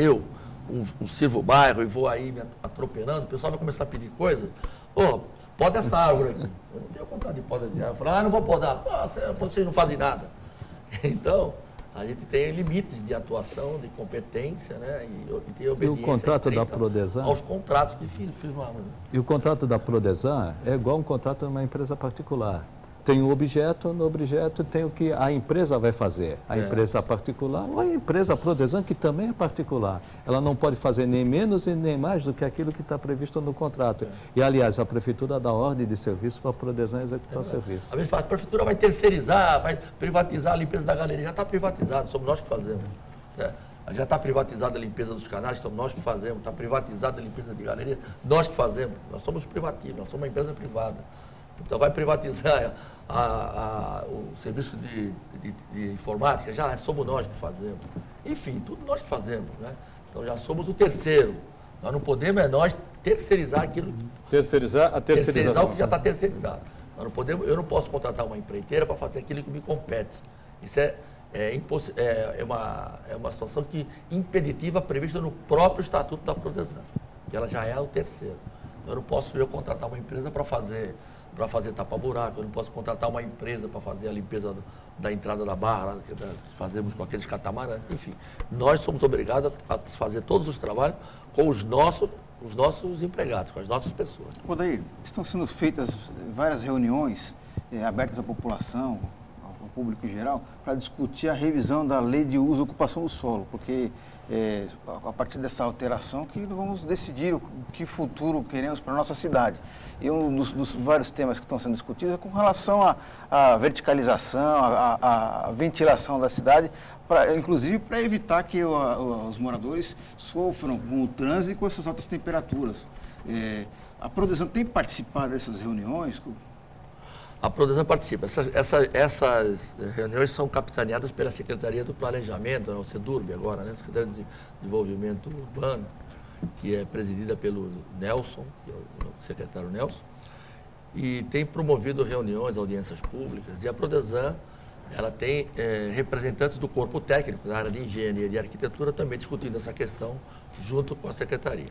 um Vivo Bairro e vou aí me atropelando, o pessoal vai começar a pedir coisa, poda essa árvore aqui. Eu não tenho contrato de poda de árvore. Eu falei, não vou podar. Vocês não fazem nada. Então, a gente tem limites de atuação, de competência, né? E tem obediência. E o contrato da Prodesan? Aos contratos que firmamos. E o contrato da Prodesan é igual um contrato de uma empresa particular. Tem um objeto, no objeto tem o que a empresa vai fazer. A empresa particular ou a empresa Prodesan, que também é particular. Ela não pode fazer nem menos e nem mais do que aquilo que está previsto no contrato. E, aliás, a Prefeitura dá ordem de serviço para a Prodesan executar o serviço. A Prefeitura vai terceirizar, vai privatizar a limpeza da galeria. Já está privatizado, somos nós que fazemos. Já está privatizada a limpeza dos canais, somos nós que fazemos. Está privatizada a limpeza de galeria, nós que fazemos. Nós somos privativos, nós somos uma empresa privada. Então vai privatizar o serviço de informática, já somos nós que fazemos. Enfim, tudo nós que fazemos, né? Então já somos o terceiro. Nós não podemos, nós terceirizar aquilo. Terceirizar a terceirização. Terceirizar o que já está terceirizado. Nós não podemos, eu não posso contratar uma empreiteira para fazer aquilo que me compete. Isso é uma situação impeditiva prevista no próprio Estatuto da Prodesan, que ela já é o terceiro. Eu não posso contratar uma empresa para fazer tapa-buraco, eu não posso contratar uma empresa para fazer a limpeza da entrada da barra, que fazemos com aqueles catamarãs. Enfim, nós somos obrigados a fazer todos os trabalhos com os nossos empregados, com as nossas pessoas. Odair, estão sendo feitas várias reuniões abertas à população, ao público em geral, para discutir a revisão da lei de uso e ocupação do solo, porque a partir dessa alteração que vamos decidir o que futuro queremos para a nossa cidade. E um dos vários temas que estão sendo discutidos é com relação à verticalização, à ventilação da cidade, inclusive para evitar que os moradores sofram com o trânsito e com essas altas temperaturas. A Prodesan tem participado dessas reuniões? A Prodesan participa. Essas reuniões são capitaneadas pela Secretaria do Planejamento, o SEDURB agora, né? Secretaria de Desenvolvimento Urbano, que é presidida pelo Nelson, que é o secretário Nelson, e tem promovido reuniões, audiências públicas, e a Prodesan, ela tem representantes do corpo técnico, da área de engenharia e de arquitetura, também discutindo essa questão junto com a Secretaria.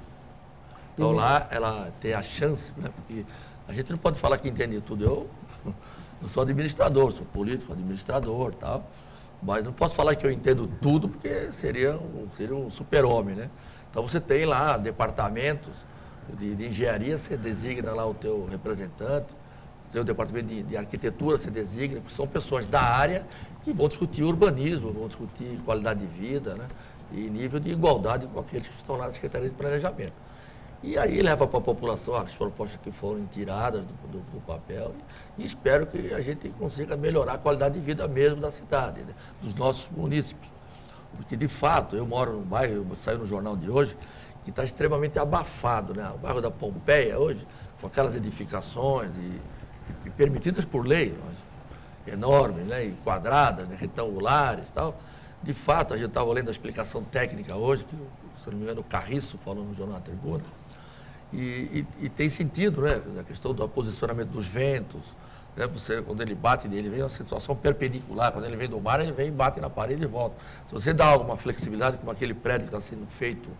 Então lá ela tem a chance, né, porque a gente não pode falar que entende tudo. Eu sou administrador, sou político, administrador e tal, mas não posso falar que eu entendo tudo, porque seria um super-homem, né? Então você tem lá departamentos de engenharia, você designa lá o teu representante, tem o departamento de arquitetura, você designa, que são pessoas da área que vão discutir urbanismo, vão discutir qualidade de vida, né? E nível de igualdade com aqueles que estão lá na Secretaria de Planejamento. E aí leva para a população as propostas que foram tiradas do papel e espero que a gente consiga melhorar a qualidade de vida mesmo da cidade, né? Dos nossos munícipes. Porque, de fato, eu moro num bairro, saiu no jornal de hoje, que está extremamente abafado, né? O bairro da Pompeia, hoje, com aquelas edificações e permitidas por lei, enormes, né? E quadradas, né? Retangulares e tal. De fato, a gente estava lendo a explicação técnica hoje, que, se não me engano, o Carriço falou no Jornal da Tribuna, e tem sentido, né? A questão do posicionamento dos ventos, né? Você, quando ele bate, ele vem uma situação perpendicular, quando ele vem do mar, ele vem, bate na parede e volta. Se você dá alguma flexibilidade, como aquele prédio que está sendo feito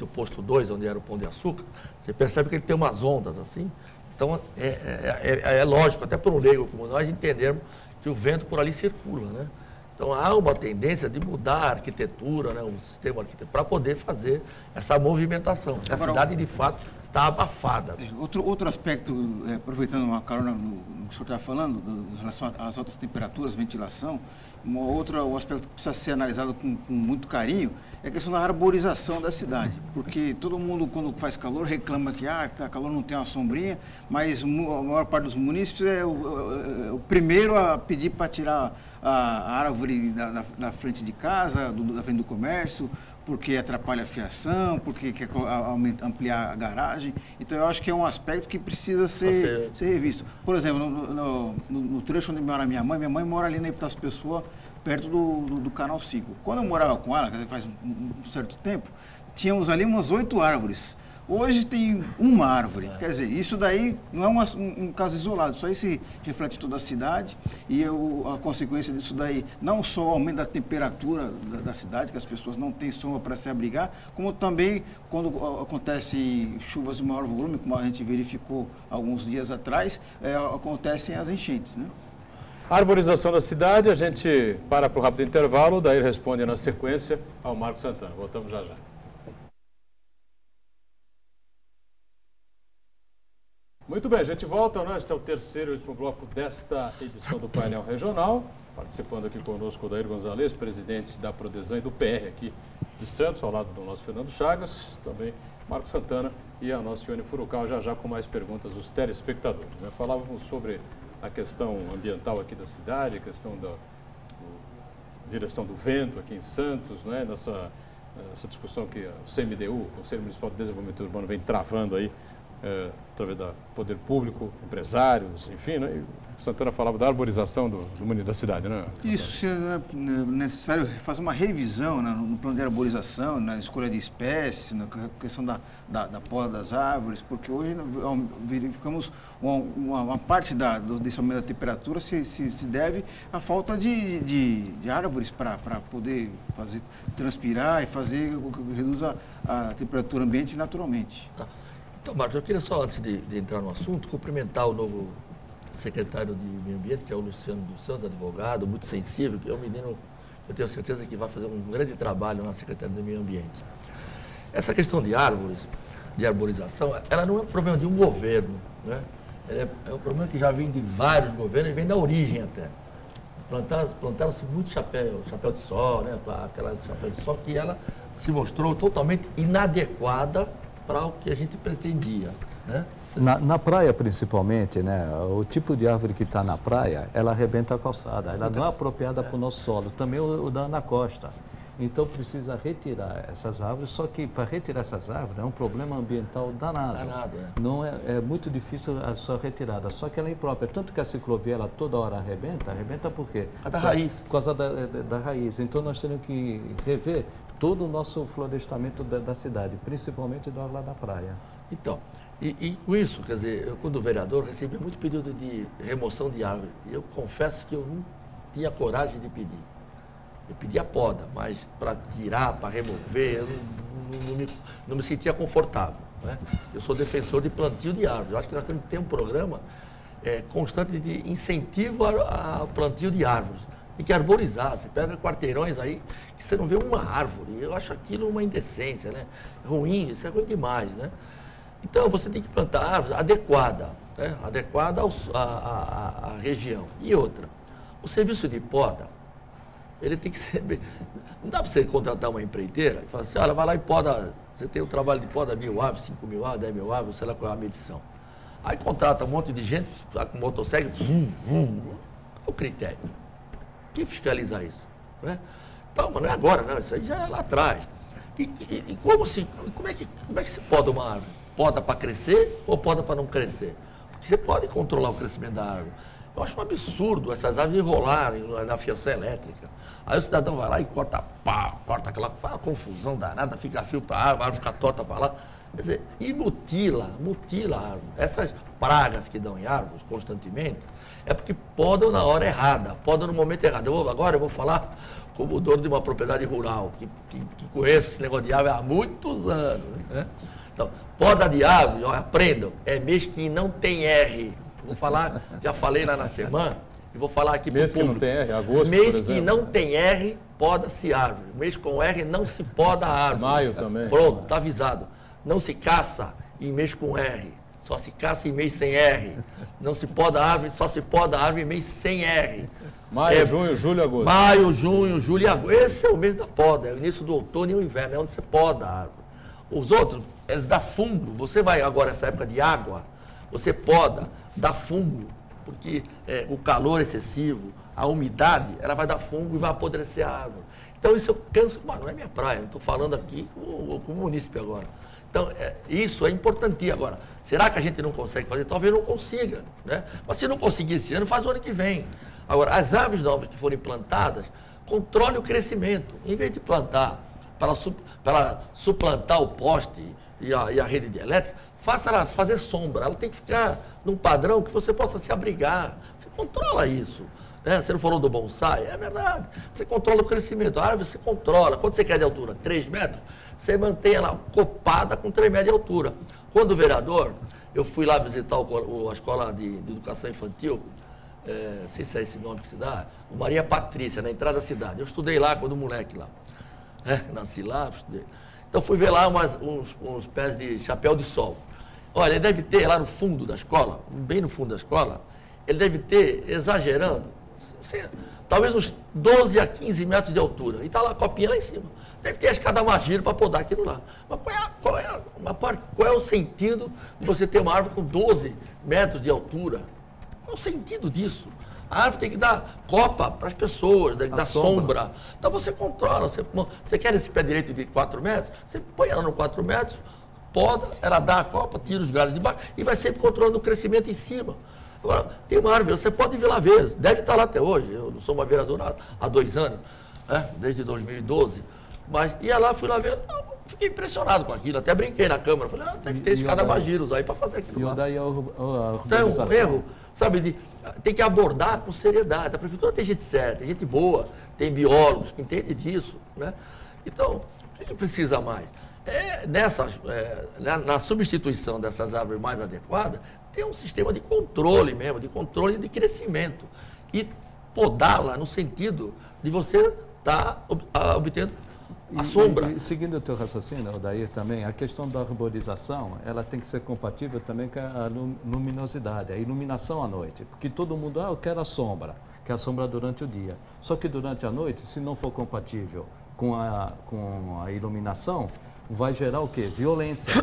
o posto 2, onde era o Pão de Açúcar, você percebe que ele tem umas ondas assim. Então, é lógico, até para um leigo como nós, entendermos que o vento por ali circula, né? Então, há uma tendência de mudar a arquitetura, né, o sistema arquitetônico, para poder fazer essa movimentação. A cidade, de fato, está abafada. Outro aspecto, aproveitando uma carona no que o senhor estava falando, em relação às altas temperaturas, ventilação, um aspecto que precisa ser analisado com muito carinho é a questão da arborização da cidade. Porque todo mundo, quando faz calor, reclama que calor não tem uma sombrinha, mas a maior parte dos munícipes é o primeiro a pedir para tirar a árvore da frente de casa, da frente do comércio, porque atrapalha a fiação, porque quer ampliar a garagem. Então, eu acho que é um aspecto que precisa ser revisto. Por exemplo, no trecho onde mora minha mãe mora ali na Epitácio Pessoa, perto do Canal 5. Quando eu morava com ela, faz um certo tempo, tínhamos ali umas 8 árvores. Hoje tem uma árvore. Quer dizer, isso daí não é um caso isolado, isso aí se reflete toda a cidade e a consequência disso daí, não só o aumento da temperatura da cidade, que as pessoas não têm sombra para se abrigar, como também quando acontecem chuvas de maior volume, como a gente verificou alguns dias atrás, acontecem as enchentes, né? Arborização da cidade, a gente para o rápido intervalo, daí responde na sequência ao Marcos Santana. Voltamos já já. Muito bem, a gente volta, né? Este é o terceiro e último bloco desta edição do Painel Regional. Participando aqui conosco o Odair Gonzalez, presidente da Prodesan e do PR aqui de Santos, ao lado do nosso Fernando Chagas, também Marcos Santana e a nossa Ione Furukawa, já com mais perguntas dos telespectadores, né? Falávamos sobre a questão ambiental aqui da cidade, a questão da direção do vento aqui em Santos, né? Essa discussão que o CMDU, o Conselho Municipal de Desenvolvimento Urbano, vem travando aí, através do poder público, empresários, enfim, né? E o Santana falava da arborização da cidade, né? Isso, se é necessário fazer uma revisão, né, no plano de arborização, na escolha de espécies, na questão da poda das árvores, porque hoje verificamos uma parte desse aumento da temperatura se deve à falta de árvores para poder fazer transpirar e fazer o que reduza a temperatura ambiente naturalmente. Tá. Então, Marcos, eu queria só, antes de entrar no assunto, cumprimentar o novo secretário de Meio Ambiente, que é o Luciano dos Santos, advogado, muito sensível, que é um menino, eu tenho certeza que vai fazer um grande trabalho na Secretaria do Meio Ambiente. Essa questão de árvores, de arborização, ela não é um problema de um governo, né? É um problema que já vem de vários governos e vem da origem até. Plantaram-se muito chapéu de sol, né? Aquela chapéu de sol que ela se mostrou totalmente inadequada para o que a gente pretendia, né? Na praia, principalmente, né, o tipo de árvore que está na praia, ela arrebenta a calçada, ela não é apropriada para o nosso solo, também o da na costa. Então, precisa retirar essas árvores, só que para retirar essas árvores é um problema ambiental danado. Não é muito difícil a sua retirada, só que ela é imprópria. Tanto que a ciclovia, ela toda hora arrebenta por quê? Por causa da raiz. Por causa da raiz. Então, nós temos que rever todo o nosso florestamento da cidade, principalmente do lado da praia. Então, e com isso, quer dizer, eu quando vereador recebi muito pedido de remoção de árvore. E eu confesso que eu não tinha coragem de pedir. Eu pedi a poda, mas para tirar, para remover, eu não me sentia confortável, né? Eu sou defensor de plantio de árvores. Eu acho que nós temos que ter um programa constante de incentivo ao plantio de árvores. Tem que arborizar. Você pega quarteirões aí que você não vê uma árvore. Eu acho aquilo uma indecência, né? Ruim, isso é ruim demais, né? Então, você tem que plantar árvores adequada, né? Adequada à região. E outra, o serviço de poda, ele tem que ser... Não dá para você contratar uma empreiteira e falar assim, olha, vai lá e poda, você tem um trabalho de poda 1.000 árvores, 5.000 árvores, 10.000 árvores, sei lá qual é a medição. Aí contrata um monte de gente, com motosserra, qual é o critério? Quem fiscaliza isso? Né? Então, mas não é agora, não, isso aí já é lá atrás. E como é que se poda uma árvore? Poda para crescer ou poda para não crescer? Porque você pode controlar o crescimento da árvore. Eu acho um absurdo essas árvores enrolarem na fiação elétrica. Aí o cidadão vai lá e corta pau, corta aquela, faz uma confusão danada, fica fio para a árvore fica torta para lá. Quer dizer, e mutila a árvore. Essas pragas que dão em árvores constantemente é porque podam na hora errada, podam no momento errado. Agora eu vou falar como dono de uma propriedade rural, que conheço esse negócio de árvore há muitos anos. Né? Então, poda de árvore, ó, aprendam, é mês que não tem R. Vou falar, já falei lá na semana, e vou falar aqui para o público. Mês que não tem R, agosto, mês que não tem R, poda-se árvore. Mês com R, não se poda a árvore. Maio também. Pronto, está avisado. Não se caça em mês com R, só se caça em mês sem R. Não se poda a árvore, só se poda a árvore em mês sem R. Maio, junho, julho, agosto. Maio, junho, julho e agosto. Esse é o mês da poda, é o início do outono e o inverno, é onde você poda a árvore. Os outros, eles dão fungo. Você vai agora, essa época de água, você poda, dá fungo, porque o calor excessivo, a umidade, ela vai dar fungo e vai apodrecer a árvore. Então isso eu canso, mano, não é minha praia, não estou falando aqui com o munícipe agora. Então, isso é importante agora. Será que a gente não consegue fazer? Talvez não consiga, né? Mas se não conseguir esse ano, faz o ano que vem. Agora, as árvores novas que forem plantadas, controle o crescimento. Em vez de plantar para suplantar o poste e a rede de elétrica, faça ela fazer sombra. Ela tem que ficar num padrão que você possa se abrigar. Você controla isso. Né? Você não falou do bonsai? É verdade. Você controla o crescimento. A árvore você controla. Quanto você quer de altura? 3 metros? Você mantém ela copada com 3 metros de altura. Quando vereador, eu fui lá visitar a escola de educação infantil, não sei se é esse nome que se dá, o Maria Patrícia, na entrada da cidade. Eu estudei lá quando moleque lá. Nasci lá, estudei. Então fui ver lá uns pés de chapéu de sol. Olha, ele deve ter lá no fundo da escola, bem no fundo da escola, ele deve ter, exagerando, talvez uns 12 a 15 metros de altura. E está lá a copinha lá em cima. Deve ter a escada Magiro para podar aquilo lá. Mas qual é o sentido de você ter uma árvore com 12 metros de altura? Qual é o sentido disso? A árvore tem que dar copa para as pessoas, tem que dar sombra. Então você controla. Você quer esse pé direito de 4 metros? Você põe ela no 4 metros, poda, ela dá a copa, tira os galhos de baixo e vai sempre controlando o crescimento em cima. Agora, tem uma árvore, você pode vir lá ver, deve estar lá até hoje. Eu não sou uma vereadora há 2 anos, desde 2012. Mas ia lá, fui lá ver, fiquei impressionado com aquilo, até brinquei na Câmara. Falei, deve ter escada Magiros aí para fazer aquilo lá. E daí a então, é um erro, sabe, tem que abordar com seriedade. A prefeitura tem gente certa, tem gente boa, tem biólogos que entendem disso, né? Então, o que precisa mais? Na substituição dessas árvores mais adequadas, tem um sistema de controle mesmo, de controle de crescimento. E podá-la no sentido de você estar obtendo a sombra. E seguindo o teu raciocínio, Odair, também, a questão da arborização, ela tem que ser compatível também com a luminosidade, a iluminação à noite. Porque todo mundo, eu quero a sombra durante o dia. Só que durante a noite, se não for compatível com a iluminação, vai gerar o quê? Violência.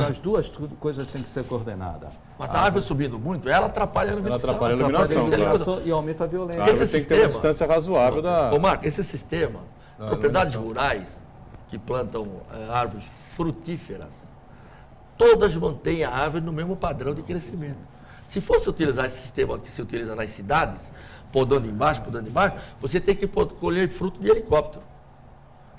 As duas coisas têm que ser coordenadas. Mas a árvore subindo muito, ela atrapalha a iluminação. Ela atrapalha a iluminação, e aumenta a violência. A árvore tem que ter uma distância razoável da... Ô, Marco, esse sistema, propriedades rurais que plantam árvores frutíferas, todas mantêm a árvore no mesmo padrão de crescimento. Se fosse utilizar esse sistema que se utiliza nas cidades, podando embaixo, você tem que colher fruto de helicóptero.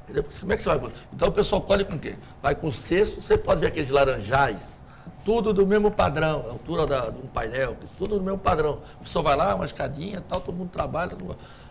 Entendeu? Como é que você vai? Então o pessoal colhe com o quê? Vai com cesto, você pode ver aqueles laranjais, tudo do mesmo padrão, a altura de um painel, tudo do mesmo padrão. O pessoal vai lá, uma escadinha, tal, todo mundo trabalha.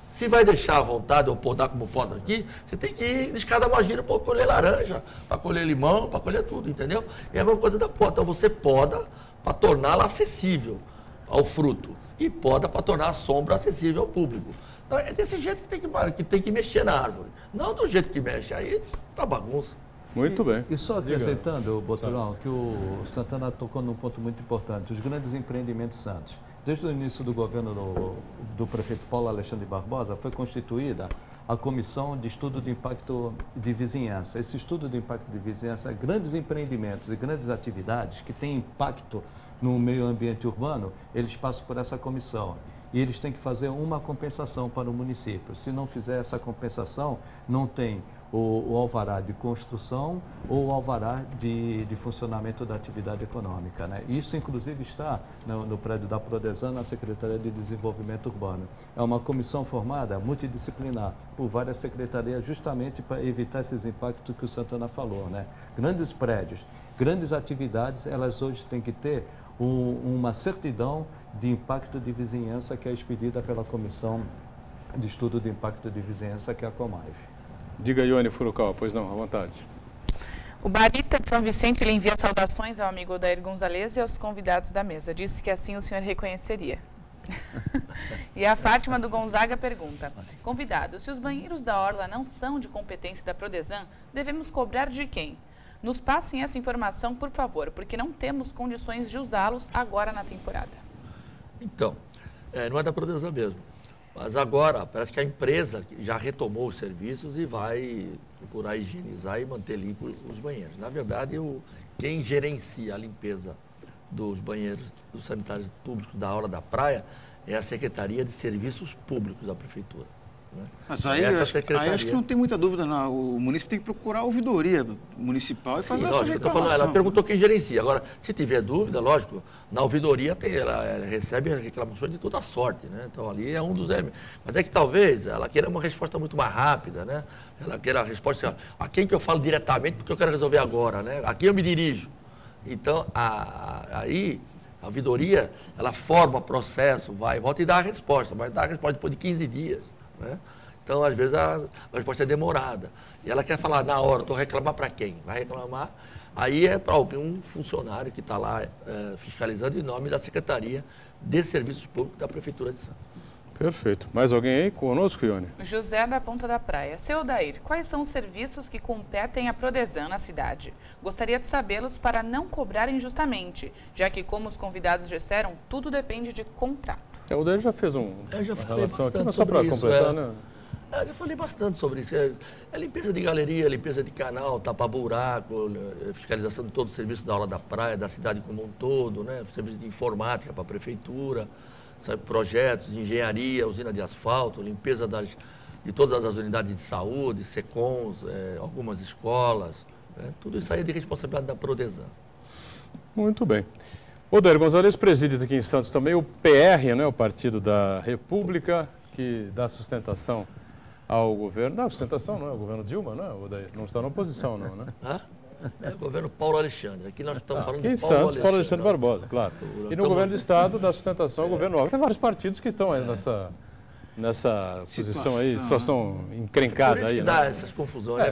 Se vai deixar à vontade ou podar como poda aqui, você tem que ir de escada Magiro para colher laranja, para colher limão, para colher tudo, entendeu? É a mesma coisa da poda. Então você poda para torná-la acessível ao fruto e poda para tornar a sombra acessível ao público. Então é desse jeito que tem que mexer na árvore, não do jeito que mexe, aí tá bagunça. Muito bem. E só acrescentando, Boturão, que o Santana tocou num ponto muito importante, os grandes empreendimentos santos. Desde o início do governo do prefeito Paulo Alexandre Barbosa, foi constituída a Comissão de Estudo de Impacto de Vizinhança. Esse estudo de impacto de vizinhança, grandes empreendimentos e grandes atividades que têm impacto no meio ambiente urbano, eles passam por essa comissão. E eles têm que fazer uma compensação para o município. Se não fizer essa compensação, não tem o alvará de construção ou o alvará de funcionamento da atividade econômica, né? Isso, inclusive, está no prédio da Prodesan, na Secretaria de Desenvolvimento Urbano. É uma comissão formada, multidisciplinar, por várias secretarias, justamente para evitar esses impactos que o Santana falou, né? Grandes prédios, grandes atividades, elas hoje têm que ter uma certidão de impacto de vizinhança que é expedida pela Comissão de Estudo de Impacto de Vizinhança, que é a Comaiv. Diga, Ione Furukawa, pois não, à vontade. O Barita de São Vicente ele envia saudações ao amigo Odair Gonzalez e aos convidados da mesa. Disse que assim o senhor reconheceria. E a Fátima do Gonzaga pergunta: convidado, se os banheiros da Orla não são de competência da Prodesan, devemos cobrar de quem? Nos passem essa informação, por favor, porque não temos condições de usá-los agora na temporada. Então, não é da Prodesan mesmo. Mas agora, parece que a empresa já retomou os serviços e vai procurar higienizar e manter limpo os banheiros. Na verdade, quem gerencia a limpeza dos banheiros dos sanitários públicos da Orla da Praia é a Secretaria de Serviços Públicos da Prefeitura. Né? Mas aí acho que não tem muita dúvida, não. O município tem que procurar a ouvidoria municipal e fazer essa reclamação. Ela perguntou quem gerencia. Agora, se tiver dúvida, lógico, na ouvidoria ela recebe reclamações de toda sorte, né? Então ali é um dos... Mas é que talvez ela queira uma resposta muito mais rápida, né? Ela queira a resposta a quem que eu falo diretamente porque eu quero resolver agora, né? A quem eu me dirijo. Então, aí... A ouvidoria, ela forma processo, vai e volta e dá a resposta, mas dá a resposta depois de 15 dias. Né? Então, às vezes, a resposta é demorada. E ela quer falar na hora, estou reclamar para quem? Vai reclamar, aí é para um funcionário que está lá fiscalizando em nome da Secretaria de Serviços Públicos da Prefeitura de Santos. Perfeito. Mais alguém aí conosco, Ione? José da Ponta da Praia. Seu Odair, quais são os serviços que competem à Prodesan na cidade? Gostaria de sabê-los para não cobrar injustamente, já que, como os convidados disseram, tudo depende de contrato. O Odair já fez uma relação aqui, mas só para completar, né? Eu já falei bastante sobre isso. É limpeza de galeria, limpeza de canal, tapa-buraco, fiscalização de todo o serviço da Orla da Praia, da cidade como um todo, né? Serviço de informática para a prefeitura. Sabe, projetos de engenharia, usina de asfalto, limpeza de todas as unidades de saúde, SECONs, algumas escolas. Tudo isso aí é de responsabilidade da Prodesan. Muito bem. Odair Gonzalez preside aqui em Santos também o PR, né, o Partido da República, que dá sustentação ao governo. Dá sustentação, não é? O governo Dilma, não é, Odair? Não está na oposição, não, né? É o governo Paulo Alexandre. Aqui nós estamos falando de Paulo Alexandre Barbosa, claro. E no governo do Estado dá sustentação ao governo Alckmin. Tem vários partidos que estão aí nessa posição aí, situação encrencada aí. Por isso que dá essas confusões.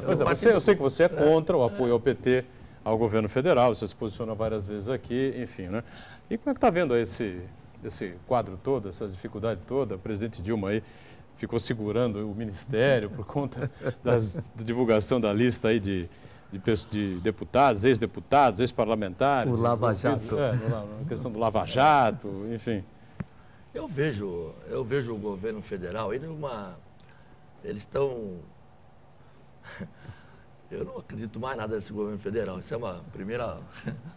Eu sei que você é contra o apoio ao PT, ao governo federal, você se posiciona várias vezes aqui, enfim, né? E como é que está vendo aí esse quadro todo, essa dificuldade toda? O presidente Dilma aí ficou segurando o ministério por conta da divulgação da lista aí de deputados, ex-deputados, ex-parlamentares. O Lava Jato. Na questão do Lava Jato, enfim. Eu vejo o governo federal, eles estão... Eu não acredito mais nada desse governo federal, isso é uma primeira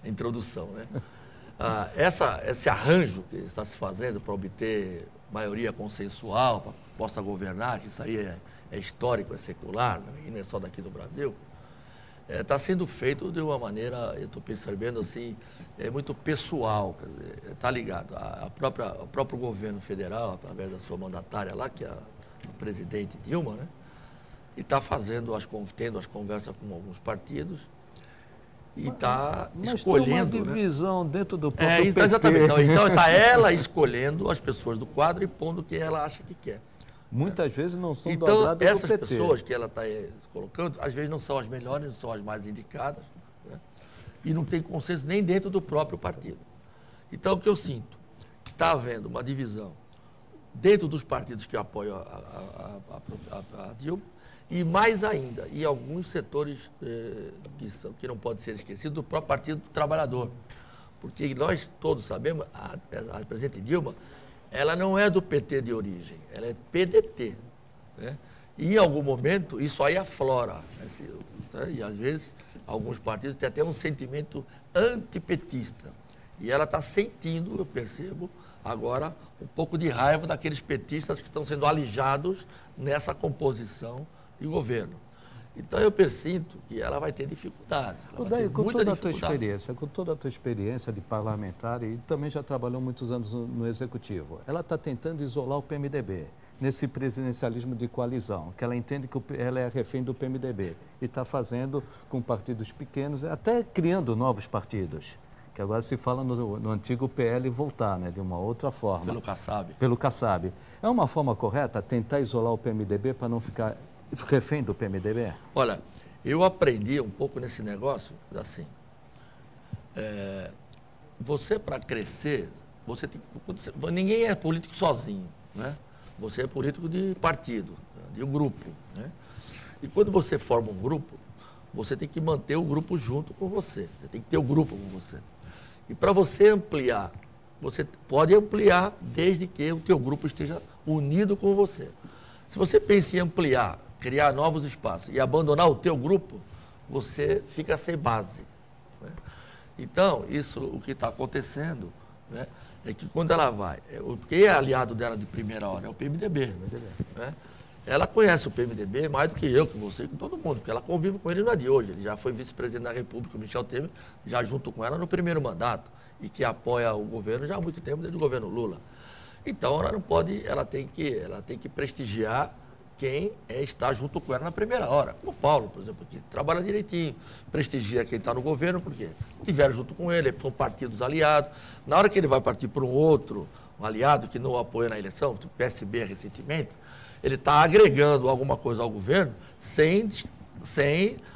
introdução, né? Esse arranjo que está se fazendo para obter maioria consensual, para que possa governar, que isso aí é histórico, é secular, e não é só daqui do Brasil, está sendo feito de uma maneira, eu estou percebendo assim, muito pessoal, quer dizer, está ligado. O próprio governo federal, através da sua mandatária lá, que é a presidente Dilma, né? E está tendo as conversas com alguns partidos e está escolhendo... Tem uma divisão, né, dentro do próprio PT. Exatamente. Então está ela escolhendo as pessoas do quadro e pondo quem ela acha que quer. Muitas vezes não são então, dobradas do PT. Essas pessoas que ela está colocando, às vezes não são as melhores, não são as mais indicadas, né? E não tem consenso nem dentro do próprio partido. Então, o que eu sinto? Que está havendo uma divisão dentro dos partidos que apoiam a Dilma e, mais ainda, em alguns setores que não podem ser esquecidos, do próprio Partido do Trabalhador. Porque nós todos sabemos, a presidente Dilma, ela não é do PT de origem, ela é PDT. Né? E, em algum momento, isso aí aflora. Né? E, às vezes, alguns partidos têm até um sentimento antipetista. E ela está sentindo, eu percebo, agora, um pouco de raiva daqueles petistas que estão sendo alijados nessa composição de governo. Então eu persinto que ela vai ter dificuldade. Daí, com toda a tua experiência de parlamentar e também já trabalhou muitos anos no Executivo, ela está tentando isolar o PMDB nesse presidencialismo de coalizão, que ela entende que ela é refém do PMDB e está fazendo com partidos pequenos, até criando novos partidos, que agora se fala no antigo PL voltar, né, de uma outra forma. Pelo Kassab. Pelo Kassab. É uma forma correta tentar isolar o PMDB para não ficar refém do PMDB? Olha, eu aprendi um pouco nesse negócio, assim, você para crescer, você tem que, ninguém é político sozinho, né? Você é político de partido, de um grupo, né? E quando você forma um grupo, você tem que manter o grupo junto com você, você tem que ter o grupo com você. E para você ampliar, você pode ampliar desde que o teu grupo esteja unido com você. Se você pensa em ampliar, criar novos espaços e abandonar o teu grupo, você fica sem base, né? Então, isso, o que está acontecendo, né, é que quando ela vai, quem é aliado dela de primeira hora é o PMDB. Né? Ela conhece o PMDB mais do que eu, que você, que todo mundo, porque ela convive com ele não é de hoje. Ele já foi vice-presidente da República, o Michel Temer, já junto com ela no primeiro mandato, e que apoia o governo já há muito tempo, desde o governo Lula. Então, ela não pode, ela tem que prestigiar quem está junto com ela na primeira hora. Como o Paulo, por exemplo, que trabalha direitinho, prestigia quem está no governo, porque estiveram junto com ele, são partidos aliados. Na hora que ele vai partir para um aliado que não o apoia na eleição, o PSB recentemente, ele está agregando alguma coisa ao governo sem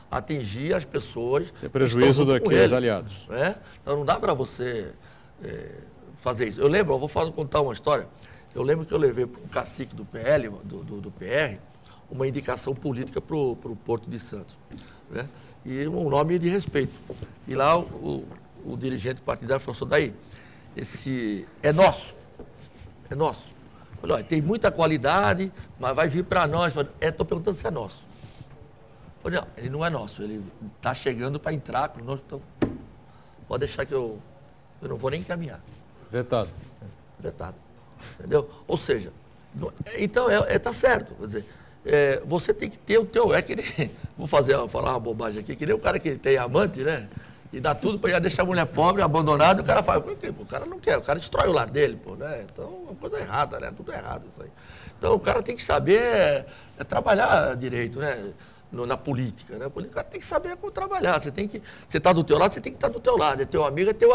atingir as pessoas. Sem prejuízo daqueles aliados. Né? Então não dá para você fazer isso. Eu lembro, contar uma história. Eu lembro que eu levei para um cacique do PL, do PR, uma indicação política para o Porto de Santos, né? E um nome de respeito. E lá o dirigente partidário falou assim, daí, esse é nosso. É nosso. Eu falei, olha, tem muita qualidade, mas vai vir para nós. Estou perguntando se é nosso. Eu falei, não, ele não é nosso, ele está chegando para entrar com nós. Então, pode deixar que eu não vou nem encaminhar. Vetado. Vetado. Entendeu? Ou seja, então tá certo. Quer dizer, você tem que ter o teu. É que nem, falar uma bobagem aqui, que nem o cara que tem amante, né? E dá tudo para deixar a mulher pobre, abandonada, e o cara fala, por quê? O cara não quer, o cara destrói o lar dele, pô, né? Então é uma coisa errada, né? Tudo errado isso aí. Então o cara tem que saber trabalhar direito, né? Na política, né? O cara tem que saber como trabalhar. Você está do teu lado, você tem que estar do teu lado. É teu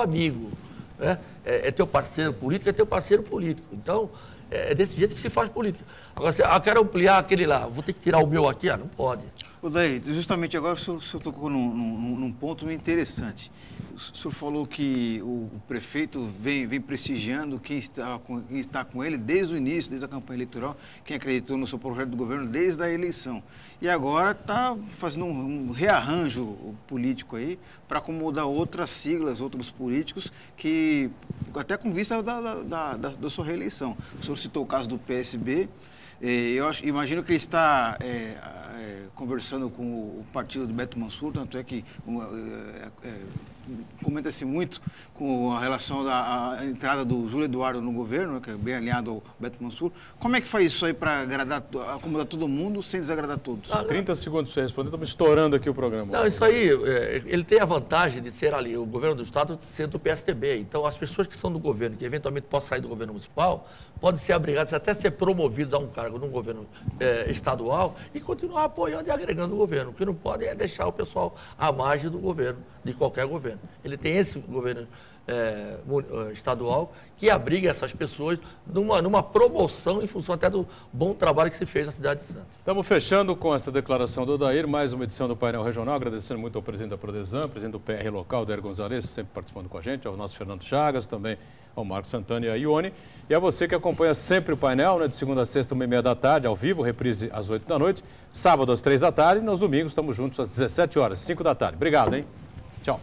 amigo. Né? É teu parceiro político, é teu parceiro político. Então, é desse jeito que se faz política. Agora, se eu quero ampliar aquele lá, vou ter que tirar o meu aqui? Não pode. Daí, justamente agora o senhor tocou num ponto muito interessante. O senhor falou que o prefeito vem prestigiando quem está com ele desde o início, desde a campanha eleitoral, quem acreditou no seu projeto do governo desde a eleição. E agora está fazendo um rearranjo político aí para acomodar outras siglas, outros políticos, que até com vista da sua reeleição. O senhor citou o caso do PSB. Imagino que ele está conversando com o partido do Beto Mansur, tanto é que comenta-se muito com a relação da entrada do Júlio Eduardo no governo, que é bem alinhado ao Beto Mansur. Como é que faz isso aí para acomodar todo mundo sem desagradar todos? 30 segundos para você responder, estamos estourando aqui o programa. Não, isso aí, ele tem a vantagem de ser ali, o governo do Estado ser do PSDB. Então, as pessoas que são do governo, que eventualmente possam sair do governo municipal, podem ser abrigadas, até ser promovidos a um cargo num governo estadual e continuar apoiando e agregando o governo. O que não pode é deixar o pessoal à margem do governo, de qualquer governo. Ele tem esse governo estadual que abriga essas pessoas numa promoção em função até do bom trabalho que se fez na cidade de Santos. Estamos fechando com essa declaração do Odair, mais uma edição do Painel Regional, agradecendo muito ao presidente da Prodesan, presidente do PR local, Odair Gonzalez, sempre participando com a gente, ao nosso Fernando Chagas, também ao Marcos Santana e a Ione, e a você que acompanha sempre o painel, né, de segunda a sexta, 1h30 da tarde, ao vivo, reprise às 8 da noite, sábado às 3 da tarde, e nos domingos estamos juntos às 17 horas, 5 da tarde. Obrigado, hein? Tchau.